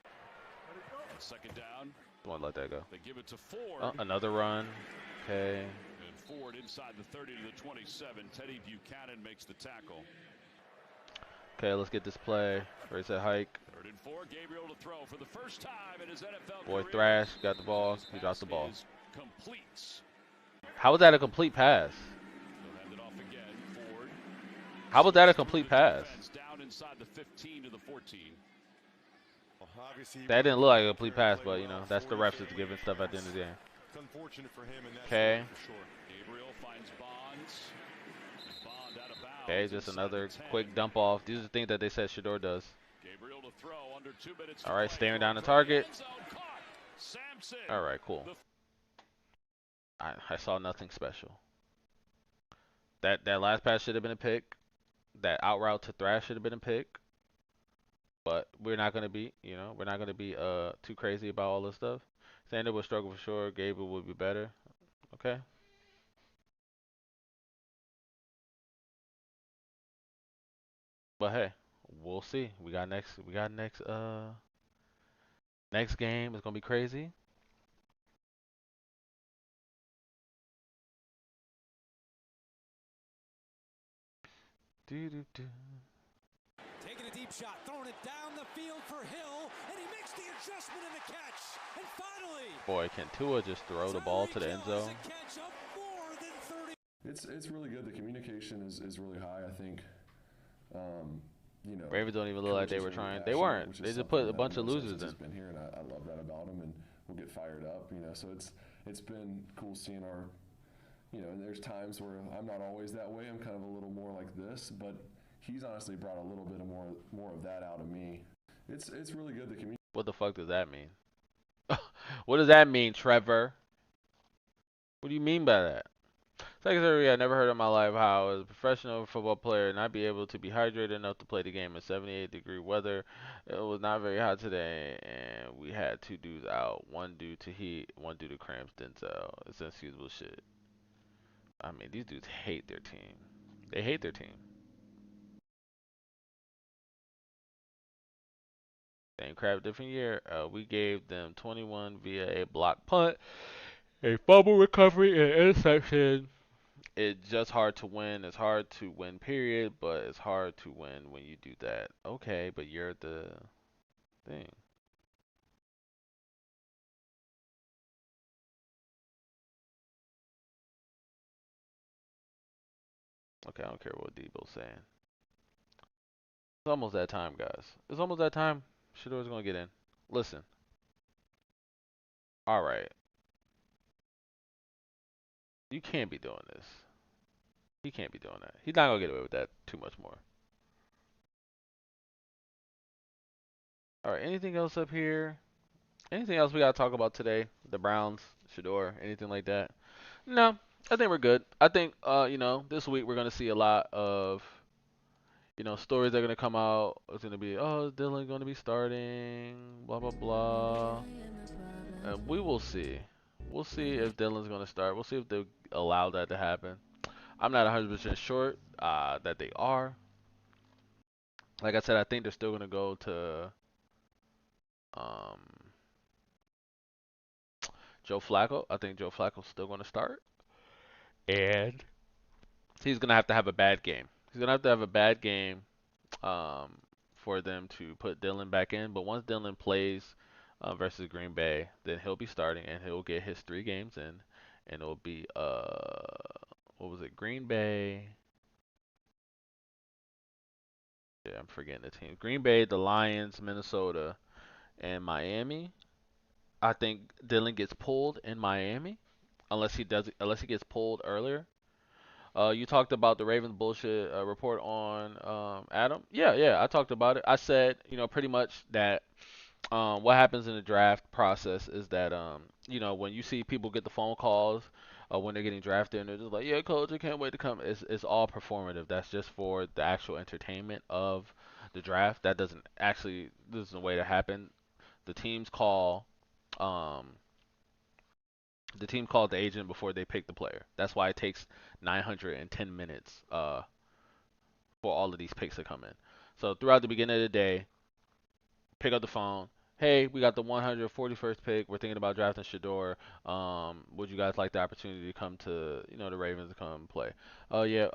second down. don't want to let that go. They give it to Ford. Another run. Okay. And Ford inside the 30 to the 27. Teddy Buchanan makes the tackle. Okay, let's get this play. Where's that hike? 3rd and 4. Gabriel to throw for the first time in his NFL Boy career. Thrash got the ball. He dropped the ball. Completes. How was that a complete pass? They'll hand it off again. Ford. How was that a complete pass? Down inside the 15 to the 14. Well, obviously That didn't look like a complete pass, but that's the refs that's giving stuff at the end of the game. It's unfortunate for him, and that's Okay. for sure. Gabriel finds Bonds. Bond out of bounds. Okay, just another quick dump off. These are the things that they said Shedeur does. Gabriel to throw under 2 minutes. All right, staring down the target. Sampson. All right, cool. I saw nothing special. That last pass should have been a pick. That out route to Thrash should have been a pick. But we're not gonna be, we're not gonna be too crazy about all this stuff. Sander will struggle for sure. Gabriel will be better. Okay. But hey, we'll see. We got next next game is gonna be crazy. Taking a deep shot, throwing it down the field for Hill, and he makes the adjustment and the catch. And finally, Boy, can Tua just throw the ball to the end Hill has zone? a catch of more than 30. It's really good. The communication is really high. I think, Ravens don't even look like coach they is were really trying. They passionate, weren't. which They is just something put a that bunch I've of noticed losers since in. he's been here, and I love that about him, and we'll get fired up. So it's been cool seeing our, and there's times where I'm not always that way. I'm kind of a little more like this, but he's honestly brought a little bit of more of that out of me. It's really good. The community. What the fuck does that mean? What does that mean, Trevor? What do you mean by that? Secretary, I never heard in my life how, as a professional football player, not be able to be hydrated enough to play the game in 78-degree weather. It was not very hot today, and we had 2 dudes out. One due to heat, one due to cramps. Denzel. It's inexcusable shit. I mean, these dudes hate their team. They hate their team. Same crap, different year. We gave them 21 via a block punt, a fumble recovery, and interception. It's just hard to win. It's hard to win, period, but it's hard to win when you do that. Okay, but you're the thing. Okay, I don't care what Debo's saying. It's almost that time, guys. It's almost that time. Shedeur's gonna get in. Listen. All right. You can't be doing this. He can't be doing that. He's not gonna get away with that too much more. All right. Anything else up here? Anything else we gotta talk about today? The Browns, Shedeur, anything like that? No, I think we're good. I think this week we're gonna see a lot of stories that are gonna come out. It's gonna be, oh, Dylan's gonna be starting, blah blah blah. And we will see. We'll see if Dylan's gonna start. We'll see if they allow that to happen. I'm not 100% sure that they are. Like I said, I think they're still gonna go to um, Joe Flacco. I think Joe Flacco's still gonna start, and he's gonna have to have a bad game. He's gonna have to have a bad game um, for them to put Dylan back in. But once Dylan plays versus Green Bay, then he'll be starting and he'll get his 3 games in, and it'll be what was it? Green Bay. Yeah, I'm forgetting the team. Green Bay, the Lions, Minnesota, and Miami. I think Dylan gets pulled in Miami unless he gets pulled earlier. You talked about the Ravens bullshit report on Adam. Yeah, yeah, I talked about it. I said, pretty much that what happens in the draft process is that when you see people get the phone calls when they're getting drafted and they're just like, yeah, coach, I can't wait to come. It's all performative. That's just for the actual entertainment of the draft. That doesn't actually this isn't the way to happen. The teams call um the team called the agent before they pick the player. That's why it takes 910 minutes for all of these picks to come in. So throughout the beginning of the day, pick up the phone. Hey, we got the 141st pick. We're thinking about drafting Shedeur. Would you guys like the opportunity to come to, the Ravens to come play? Oh yeah.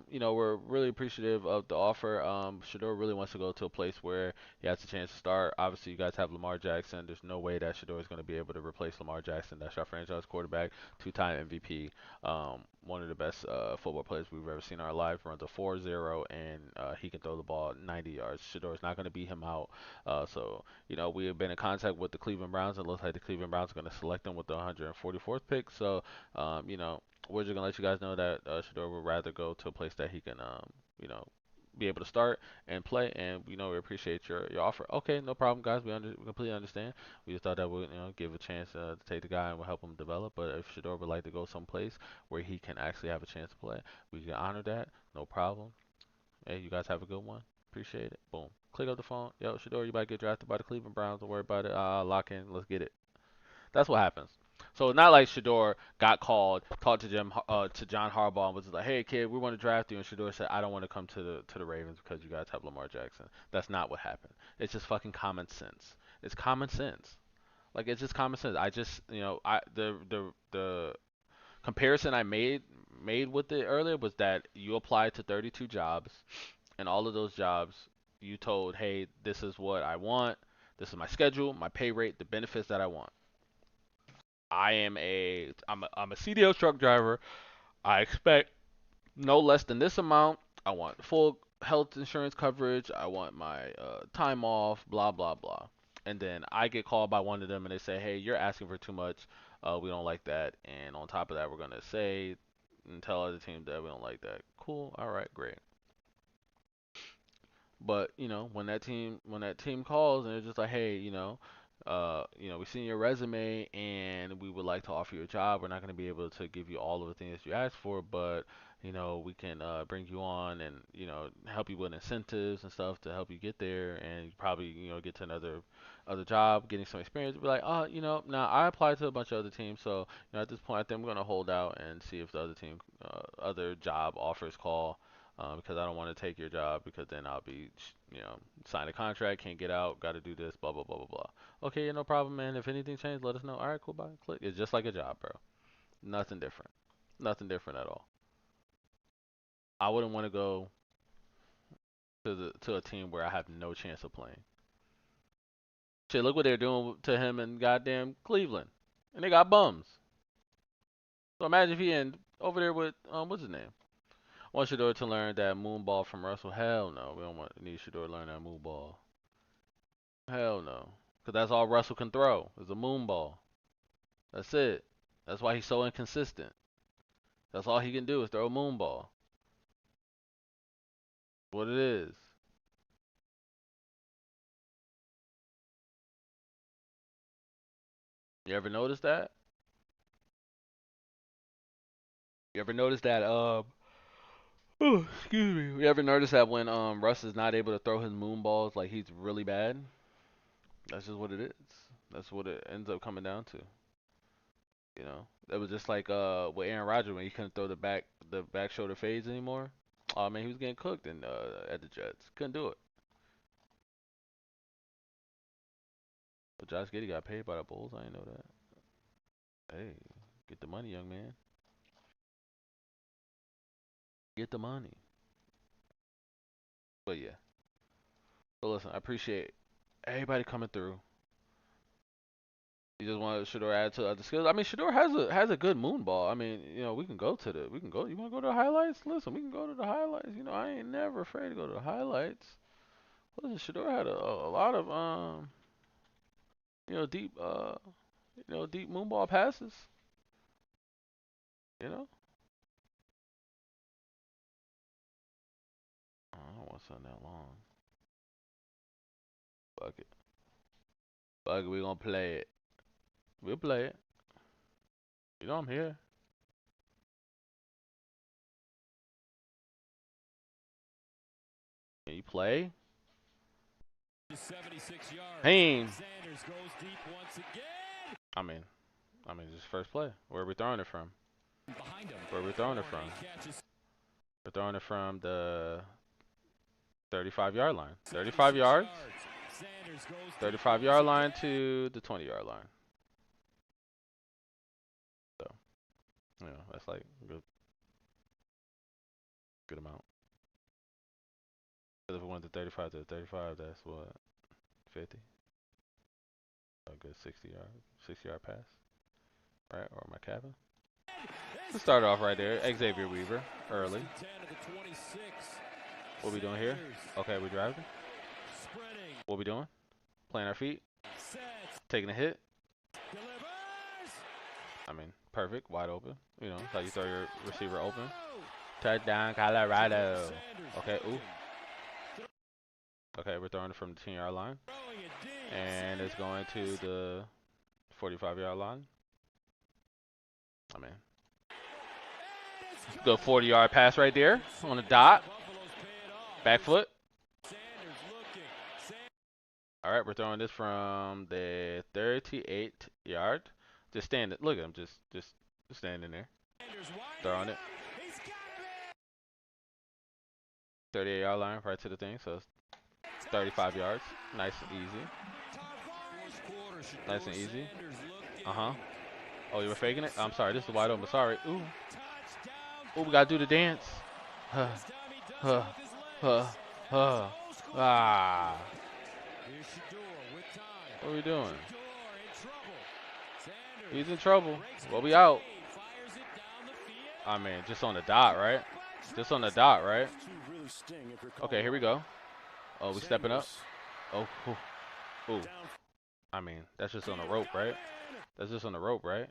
We're really appreciative of the offer. Shedeur really wants to go to a place where he has a chance to start. Obviously, you guys have Lamar Jackson. There's no way that Shedeur is going to be able to replace Lamar Jackson. That's our franchise quarterback, 2-time MVP. One of the best football players we've ever seen in our life. Runs a 4.0 and he can throw the ball 90 yards. Shedeur is not going to beat him out. We have been in contact with the Cleveland Browns. It looks like the Cleveland Browns are going to select them with the 144th pick. So, we're just going to let you guys know that Shedeur would rather go to a place that he can, be able to start and play. And, we appreciate your offer. Okay, no problem, guys. We completely understand. We just thought that we'd, give a chance to take the guy and we'll help him develop. But if Shedeur would like to go someplace where he can actually have a chance to play, we can honor that. No problem. Hey, you guys have a good one. Appreciate it. Boom. Click up the phone. Yo, Shedeur, you about to get drafted by the Cleveland Browns. Don't worry about it. Lock in. Let's get it. That's what happens. So it's not like Shedeur got called, talked to John Harbaugh, and was like, "Hey, kid, we want to draft you." And Shedeur said, "I don't want to come to the Ravens because you guys have Lamar Jackson." That's not what happened. It's just fucking common sense. It's common sense. Like it's just common sense. I just, the comparison I made with it earlier was that you applied to 32 jobs, and all of those jobs, you told, hey, this is what I want. This is my schedule, my pay rate, the benefits that I want. I'm a CDL truck driver. I expect no less than this amount. I want full health insurance coverage. I want my time off, blah, blah, blah. And then I get called by one of them and they say, hey, you're asking for too much. We don't like that. And on top of that, we're going to say and tell other teams that we don't like that. Cool. All right, great. But when that team calls and they're just like, hey, we seen your resume and we would like to offer you a job. We're not going to be able to give you all of the things you asked for, but we can bring you on and help you with incentives and stuff to help you get there, and probably get to another other job, getting some experience. Be like, now I applied to a bunch of other teams, so at this point, I think I'm going to hold out and see if the other team, other job offers call. Because I don't want to take your job because then I'll be, sign a contract, can't get out, got to do this, blah, blah, blah, blah, blah. Okay, yeah, no problem, man. If anything changed, let us know. All right, cool, bye. Click. It's just like a job, bro. Nothing different. Nothing different at all. I wouldn't want to go to a team where I have no chance of playing. Shit, look what they're doing to him in goddamn Cleveland, and they got bums. So imagine if he in over there with what's his name? Want Shedeur to learn that moonball from Russell? Hell no, we don't need Shedeur to learn that moonball. Hell no, because that's all Russell can throw is a moonball. That's it. That's why he's so inconsistent. That's all he can do is throw a moonball. What it is. You ever notice that? You ever notice that oh, excuse me. You ever notice that when Russ is not able to throw his moonballs, like he's really bad? That's just what it is. That's what it ends up coming down to. It was just like with Aaron Rodgers when he couldn't throw the back shoulder fades anymore. Oh man, he was getting cooked at the Jets. Couldn't do it. But Josh Giddey got paid by the Bulls. I didn't know that. Hey, get the money, young man. Get the money. But yeah. But listen, I appreciate everybody coming through. You just want Shedeur add to other skills. I mean, Shedeur has a good moon ball. I mean, we can go. You want to go to the highlights? Listen, we can go to the highlights. I ain't never afraid to go to the highlights. Listen, Shedeur had a lot of deep deep moon ball passes. You know, I don't want something that long. Fuck it. Fuck it. We gonna play it. We'll play it. I'm here. Can you play? 76 yards. Pain. Sanders goes deep once again. I mean, just first play. Where are we throwing it from? Behind him. Where are we throwing it from? We're throwing it from the 35-yard line. 35 yards. 35-yard line to the 20-yard line. So, that's like a good amount. Because if we went to 35 to 35, that's what, 50? A good 60-yard pass. Right, or my cabin. Let's start off right there. Xavier Weaver, early. What we doing here? Okay, we driving. What we doing? Playing our feet. Taking a hit. I mean, perfect, wide open. That's how you throw your receiver open. Touchdown, Colorado. Okay, ooh. Okay, we're throwing it from the 10-yard line. And it's going to the 45-yard line. I mean, good 40-yard pass right there on the dot. Back foot. All right, we're throwing this from the 38-yard. Just standing. Look at him, just standing there. Throwing it. 38-yard line right to the thing, so it's 35 yards. Nice and easy. Nice and easy. Uh-huh. Oh, you were faking it? I'm sorry, this is wide open. Sorry. Ooh. Ooh, we gotta do the dance. Ah. Here's Shedeur with time. What are we doing? Shedeur in trouble. Sanders He's in trouble. breaks Well, we out. contain, fires it down the field. I mean, just on the dot, right? Just on the dot, right? Two really sting if you're Okay, here we go. Oh, we stepping up. Oh, ooh. I mean, that's just on the rope, right? That's just on the rope, right?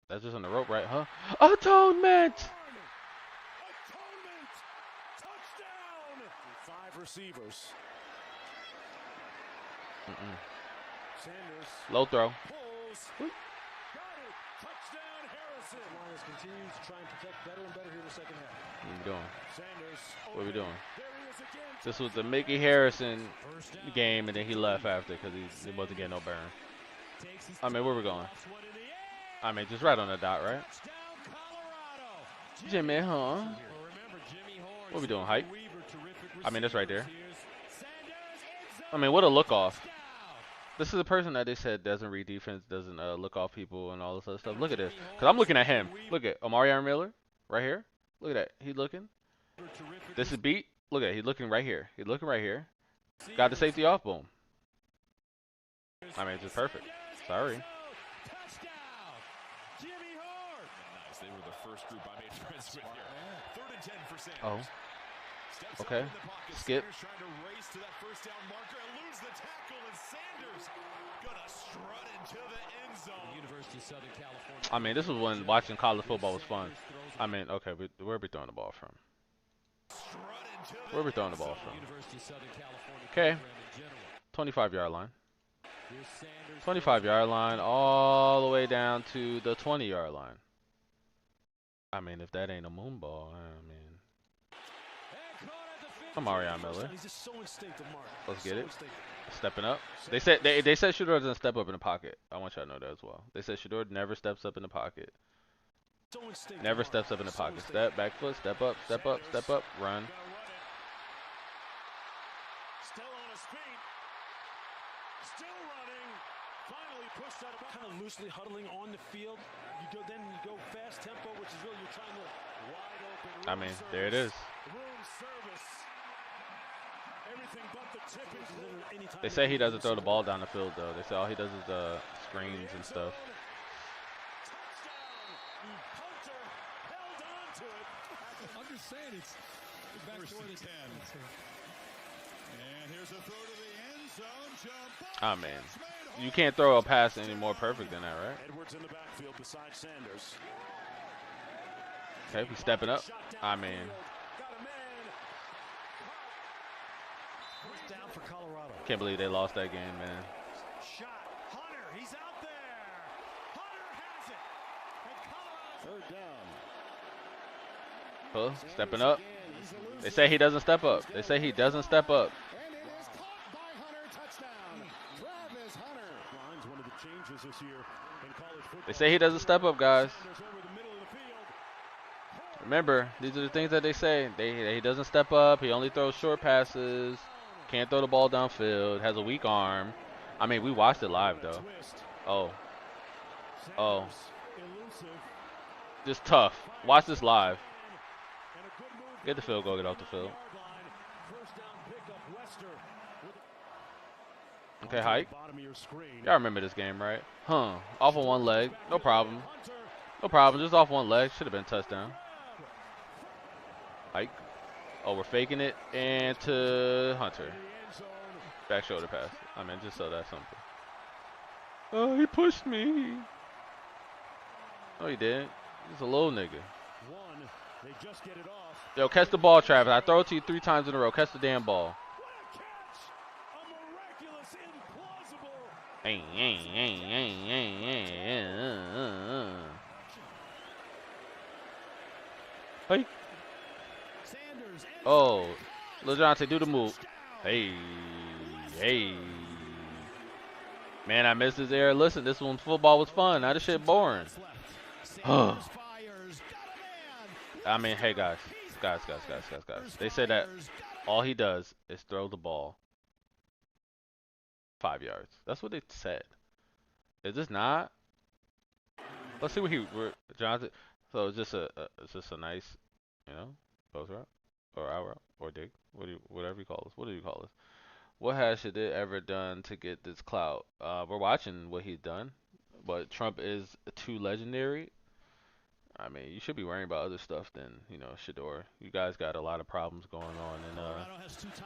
That's just on the rope, right? Huh? Atonement! Atonement! Touchdown! 5 receivers. Sanders Low throw. pulls. Got it. Touchdown, Harrison. Lions continues to try and protect better and better here in the second half. What are we doing? Sanders. What are we doing? There he is again. This was the Mickey Harrison game, and then he left after because he wasn't getting no burn. I mean, where we going? I mean, just right on the dot, right? Jimmy, huh? What we doing, hype? I mean, that's right there. I mean, what a look off. This is a person that they said doesn't read defense, doesn't look off people and all this other stuff. Look at this. Because I'm looking at him. Look at Amari Miller right here. Look at that. He looking. This is beat. Look at it. He's looking right here. He's looking right here. Got the safety off. Boom. I mean, it's just perfect. Sorry. They were the first group I made friends with here. 3rd and 10 for Sanders. Oh. Steps Okay. up in the pocket. Skip. Sanders trying to race to that first down marker and lose the tackle, and Sanders gonna strut into the end zone. University of Southern California. I mean, this was when watching college football was fun. I mean, okay, where are we throwing the ball from? Strut into the Where are we throwing the end ball zone. from? University of Southern California. Okay. program in general. 25-yard line. Here's Sanders. 25-yard line all the way down to the 20-yard line. I mean, if that ain't a moon ball, I mean. I'm Marion Miller. He's just so instinctive, Mark. Let's get So it. instinctive. Stepping up. They said Shedeur doesn't step up in the pocket. I want y'all to know that as well. They said Shedeur never steps up in the pocket. So instinctive, Never Mark. steps up in the So pocket. instinctive. Step, back foot, step up, step up, step up, run. Still on his feet. Still running. Finally pushed out of kind of loosely huddling on the field. You go fast tempo, which is really you're trying to wide open. I mean, there it is. Room service. Everything but the tipping. They say he doesn't throw the ball down the field, though. They say all he does is screens and stuff. Touchdown. Hunter held on to it. I'm just saying it's back First toward and the 10. And here's a throw to the end zone. Jump. Ah, man. You can't throw a pass any more perfect than that, right? Edwards in the backfield beside Sanders. Okay, we stepping up. I mean, Got a man. First down for Colorado. can't believe they lost that game, man. Shot. Hunter, he's out there. Hunter has it. And Colorado. Third down. Huh? Stepping up. They say he doesn't step up. They say he doesn't step up. And it is caught by Hunter. Touchdown. Travis Hunter. Line's one of the changes this year in college football. They say he doesn't step up, guys. Sanders over the middle of the field. Remember, these are the things that they say. He doesn't step up. He only throws short passes. Can't throw the ball downfield. Has a weak arm. I mean, we watched it live, though. Oh. Oh. Just tough. Watch this live. Get the field goal, get off the field. Okay, hike. Y'all remember this game, right? Huh. Off on one leg. No problem. No problem. Just off one leg. Should have been a touchdown. Hike. Oh, we're faking it. And to Hunter. Back shoulder pass. I mean, just so that's something. Oh, he pushed me. No, he didn't. He's a little nigga. They just get it off. Yo, catch the ball, Travis. I throw it to you 3 times in a row. Catch the damn ball. What a catch! A miraculous, implausible. Hey. Oh, LeJohn, do the move. Hey, hey. Man, I missed his air. Listen, this one football was fun. Now this shit boring. I mean, hey guys. Guys. They say that all he does is throw the ball 5 yards. That's what they said. Is this not? Let's see what Jonathan. So it's just a nice, post route or out route or dig. whatever you call us. What do you call us? What has Shedeur ever done to get this clout? We're watching what he's done, but Trump is too legendary. I mean, you should be worrying about other stuff than Shedeur. You guys got a lot of problems going on in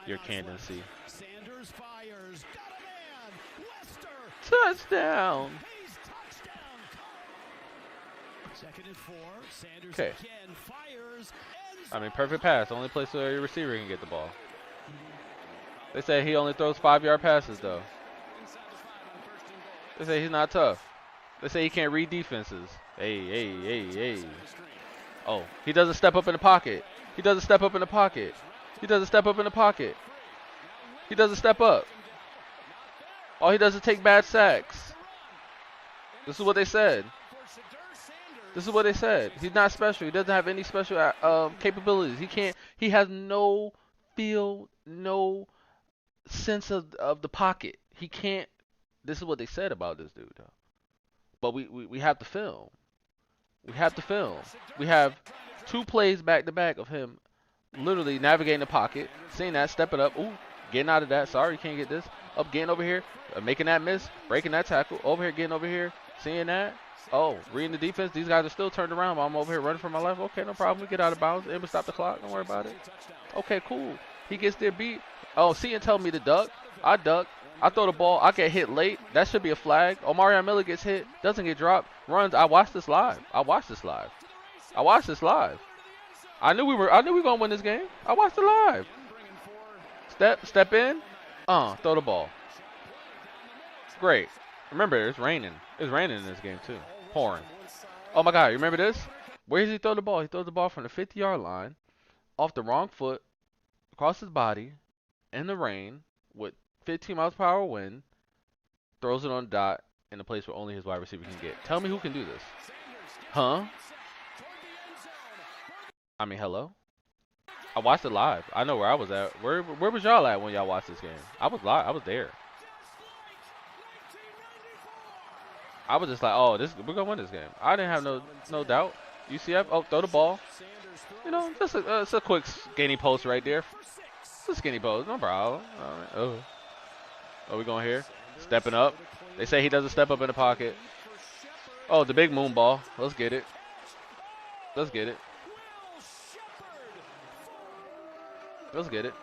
your candidacy. Sanders fires. Got a man. Lester. Touchdown. Hayes touchdown. Second and 4. Sanders Okay. again fires. I mean, perfect pass. Only place where your receiver can get the ball. They say he only throws 5-yard passes, though. They say he's not tough. They say he can't read defenses. Hey. Oh, he doesn't step up in the pocket. He doesn't step up in the pocket. He doesn't step up in the pocket. He doesn't step up. All he does is take bad sacks. This is what they said. This is what they said. He's not special. He doesn't have any special capabilities. He can't. He has no feel, no sense of the pocket. He can't. This is what they said about this dude, though. But we have the film. We have the film. We have 2 plays back to back of him literally navigating the pocket, seeing that, stepping up, ooh, getting out of that. Sorry, you can't get this. Up, getting over here, making that miss, breaking that tackle, over here, getting over here, seeing that. Oh, reading the defense. These guys are still turned around. I'm over here running for my life. Okay, no problem. We get out of bounds. Able to stop the clock. Don't worry about it. Okay, cool. He gets there beat. Oh, see and tell me to duck. I duck. I throw the ball. I get hit late. That should be a flag. Omarion Miller gets hit. Doesn't get dropped. Runs. I watched this live. I watched this live. I knew we were gonna win this game. I watched it live. Step in. Throw the ball. Great. Remember, it's raining. It's raining in this game too. Pouring. Oh my God, you remember this? Where does he throw the ball? He throws the ball from the 50-yard line, off the wrong foot, across his body, in the rain, with 15 miles per hour wind, throws it on the dot in a place where only his wide receiver can get. Tell me who can do this? Huh? I mean, hello? I watched it live. I know where I was at. Where was y'all at when y'all watched this game? I was live. I was there. I was just like, oh, we're gonna win this game. I didn't have no doubt. UCF, oh, throw the ball. Just it's a quick skinny post right there. It's a skinny post, no problem. All right. Oh, we going here? Stepping up. They say he doesn't step up in the pocket. Oh, the big moon ball. Let's get it. Let's get it. Let's get it.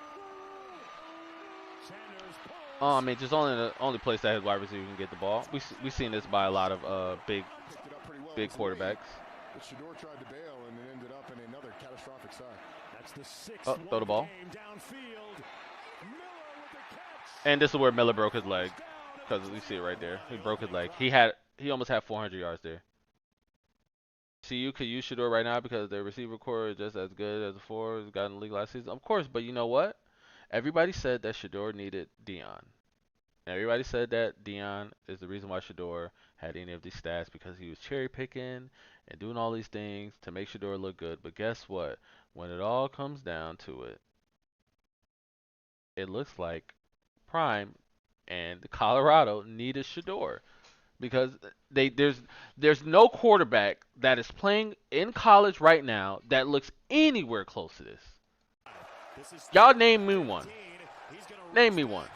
I mean, just the only place that his wide receiver can get the ball. We seen this by a lot of big quarterbacks. But Shedeur tried to bail and it ended up in another catastrophic sack. That's the 6th Oh, throw the ball. downfield. And this is where Miller broke his leg, because we see it right there. He broke his leg. He almost had 400 yards there. CU could use Shedeur right now because their receiver core is just as good as the 4 who got in the league last season. Of course, but you know what? Everybody said that Shedeur needed Dion. Everybody said that Dion is the reason why Shedeur had any of these stats, because he was cherry picking and doing all these things to make Shedeur look good. But guess what? When it all comes down to it, it looks like Prime and Colorado needed Shedeur, because there's no quarterback that is playing in college right now that looks anywhere close to this. Y'all name me one. Name me one.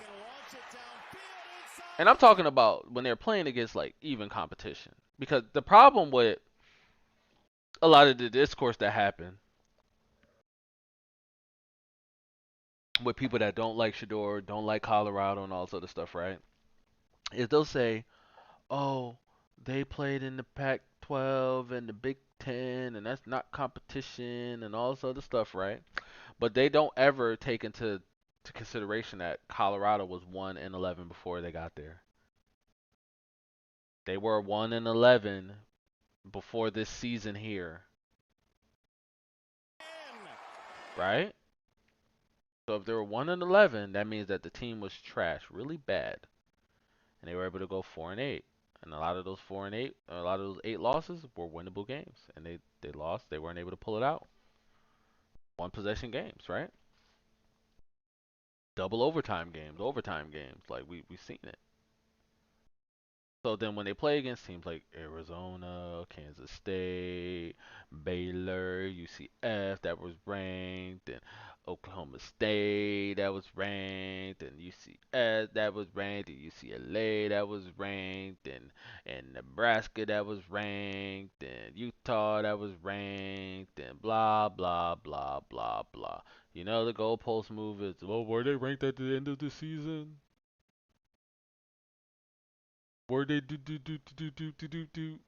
And I'm talking about when they're playing against like even competition. Because the problem with a lot of the discourse that happen with people that don't like Shedeur, don't like Colorado and all this other stuff, right? Is they'll say, oh, they played in the Pac-12 and the Big Ten, and that's not competition and all this other stuff, right? But they don't ever take into consideration that Colorado was 1-11 before they got there. They were 1-11 before this season here, right? So if they were 1-11, that means that the team was trash, really bad, and they were able to go 4-8. And a lot of those 4-8, a lot of those 8 losses were winnable games, and they lost. They weren't able to pull it out. One possession games, right? Double overtime games, like we've seen it. So then when they play against teams like Arizona, Kansas State, Baylor, UCF that was ranked, and Oklahoma State that was ranked, and UCS that was ranked, and UCLA that was ranked, and Nebraska that was ranked, and Utah that was ranked, and blah blah blah blah blah. You know the goalpost move is, well, were they ranked at the end of the season? Were they do?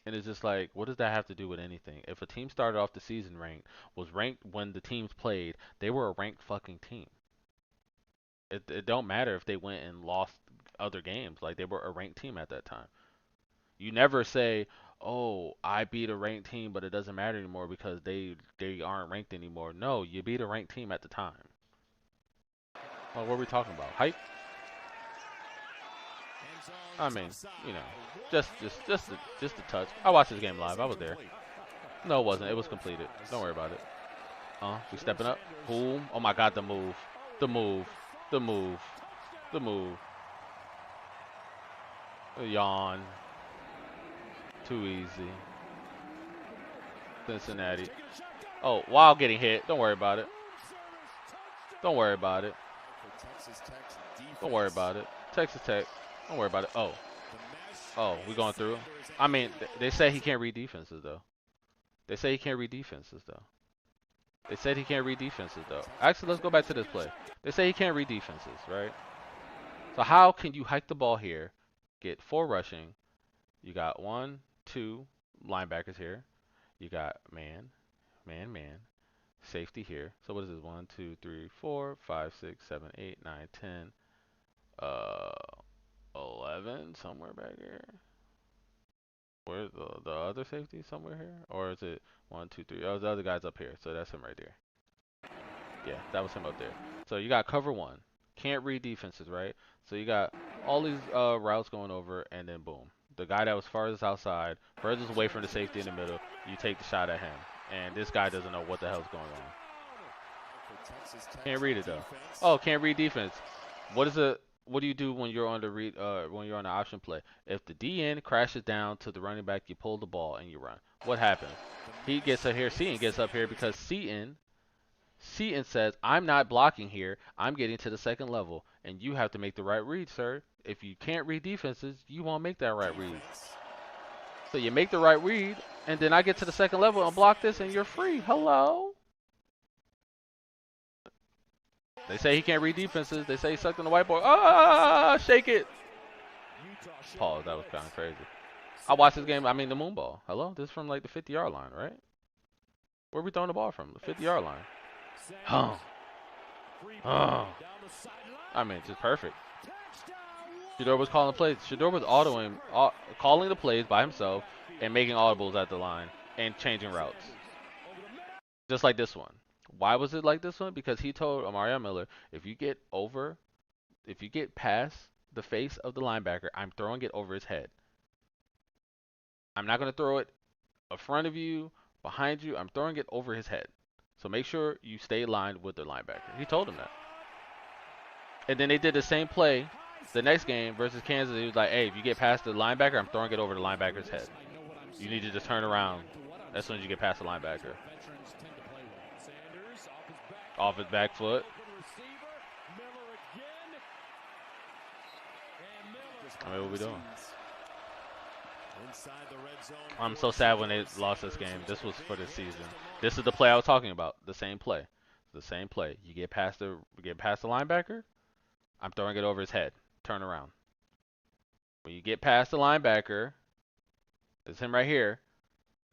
And it's just like, what does that have to do with anything? If a team started off the season was ranked when the teams played, they were a ranked fucking team. It don't matter if they went and lost other games. Like, they were a ranked team at that time. You never say, oh, I beat a ranked team, but it doesn't matter anymore because they aren't ranked anymore. No, you beat a ranked team at the time. Well, what are we talking about? Hype? I mean, you know, just a touch. I watched this game live. I was there. No, it wasn't. It was completed. Don't worry about it. We stepping up. Boom. Oh my God, the move. The move. The move. The move. Yawn. Too easy. Cincinnati. Oh, while getting hit. Don't worry about it. Don't worry about it. Don't worry about it. Texas Tech. Don't worry about it. Oh, we going through. I mean, they say he can't read defenses, though. They say he can't read defenses, though. They said he can't read defenses, though. Actually, let's go back to this play. They say he can't read defenses, right? So how can you hike the ball here, get 4 rushing? You got 1, 2 linebackers here. You got man, safety here. So what is this? 1, 2, 3, 4, 5, 6, 7, 8, 9, 10. 11 somewhere back here. Where's the other safety somewhere here? Or is it 1, 2, 3? Oh, the other guy's up here. So that's him right there. Yeah, that was him up there. So you got cover 1. Can't read defenses, right? So you got all these routes going over, and then boom. The guy that was farthest outside, furthest away from the safety in the middle, you take the shot at him. And this guy doesn't know what the hell's going on. Can't read it though. Oh, can't read defense. What do you do when you're on the when you're on the option play? If the DN crashes down to the running back, you pull the ball and you run. What happens? He gets up here. Seaton gets up here because Seaton says, I'm not blocking here. I'm getting to the second level, and you have to make the right read, sir. If you can't read defenses, you won't make that right read. So you make the right read, and then I get to the second level and block this, and you're free. Hello. They say he can't read defenses. They say he sucked on the whiteboard. Ah, shake it. Pause. That was kind of crazy. I watched this game. I mean, the moon ball. Hello? This is from like the 50-yard line, right? Where are we throwing the ball from? The 50-yard line. I mean, just perfect. Shedeur was calling plays. Shedeur was calling the plays by himself and making audibles at the line and changing routes. Just like this one. Why was it like this one? Because he told Amarion Miller, if you get past the face of the linebacker, I'm throwing it over his head. I'm not going to throw it in front of you, behind you. I'm throwing it over his head. So make sure you stay lined with the linebacker. He told him that. And then they did the same play the next game versus Kansas. He was like, hey, if you get past the linebacker, I'm throwing it over the linebacker's head. You need to just turn around as soon as you get past the linebacker. Off his back foot. I mean, what are we doing? I'm so sad when they lost this game. This was for this season. This is the play I was talking about. The same play. The same play. You get past the linebacker, I'm throwing it over his head. Turn around. When you get past the linebacker, it's him right here.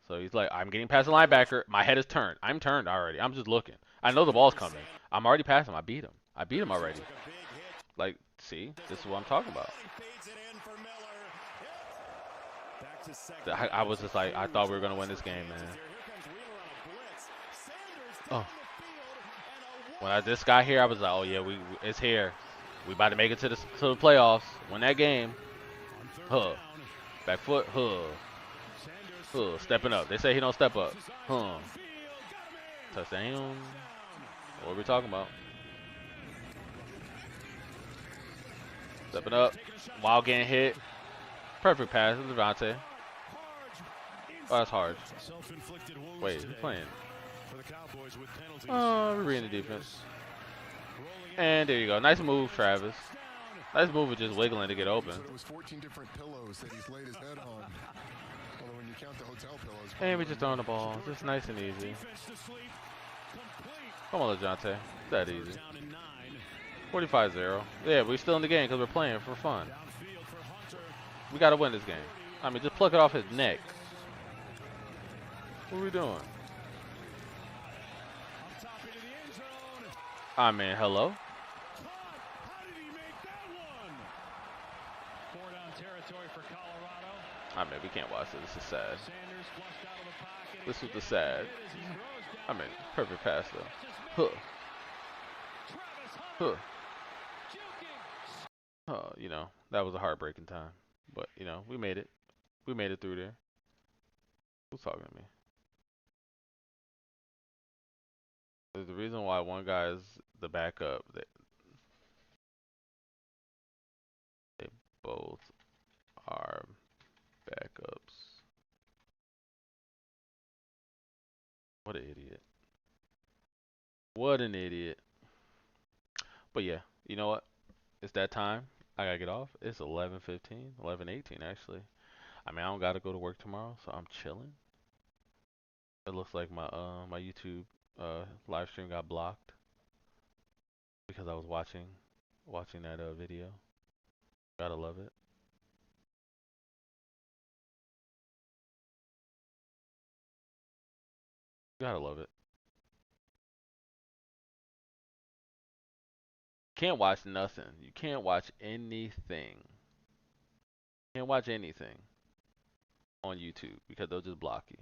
So he's like, I'm getting past the linebacker. My head is turned. I'm turned already. I'm just looking. I know the ball's coming. I'm already past him. I beat him. I beat him already. Like, see? This is what I'm talking about. I was just like, I thought we were going to win this game, man. Oh. When this got here, I was like, oh, yeah, it's here. We about to make it to the playoffs. Win that game. Huh. Back foot. Huh. Huh. Stepping up. They say he don't step up. Huh. Touchdown. What are we talking about? Stepping up. While getting hit. Perfect pass. Devontae. Oh, that's hard. Wait, who's playing? for the Cowboys with penalties. Oh, we're reading the defense. And there you go. Nice move, Travis. Nice move with just wiggling to get open. It was 14 different pillows that he's laid his head on. Although when you count the hotel pillows. And we just throwing the ball. Just nice and easy. Come on, LeJohntay. That easy. 45-0. Yeah, we're still in the game because we're playing for fun. We got to win this game. I mean, just pluck it off his neck. What are we doing? I mean, hello? How did he make that one? 4-down territory for Colorado. I mean, we can't watch this. This is sad. Sanders flushed out of the pocket. This was the sad. I mean, perfect pass, though. Huh. Huh. You know, that was a heartbreaking time. But, you know, we made it. We made it through there. Who's talking to me? There's the reason why one guy is the backup. They both are backups. What an idiot. What an idiot. But yeah, you know what? It's that time. I gotta get off. It's 11:15, 11:18 actually. I mean, I don't gotta go to work tomorrow, so I'm chilling. It looks like my YouTube live stream got blocked because I was watching that video. Gotta love it. Gotta love it. Can't watch nothing. You can't watch anything. Can't watch anything on YouTube because they'll just block you.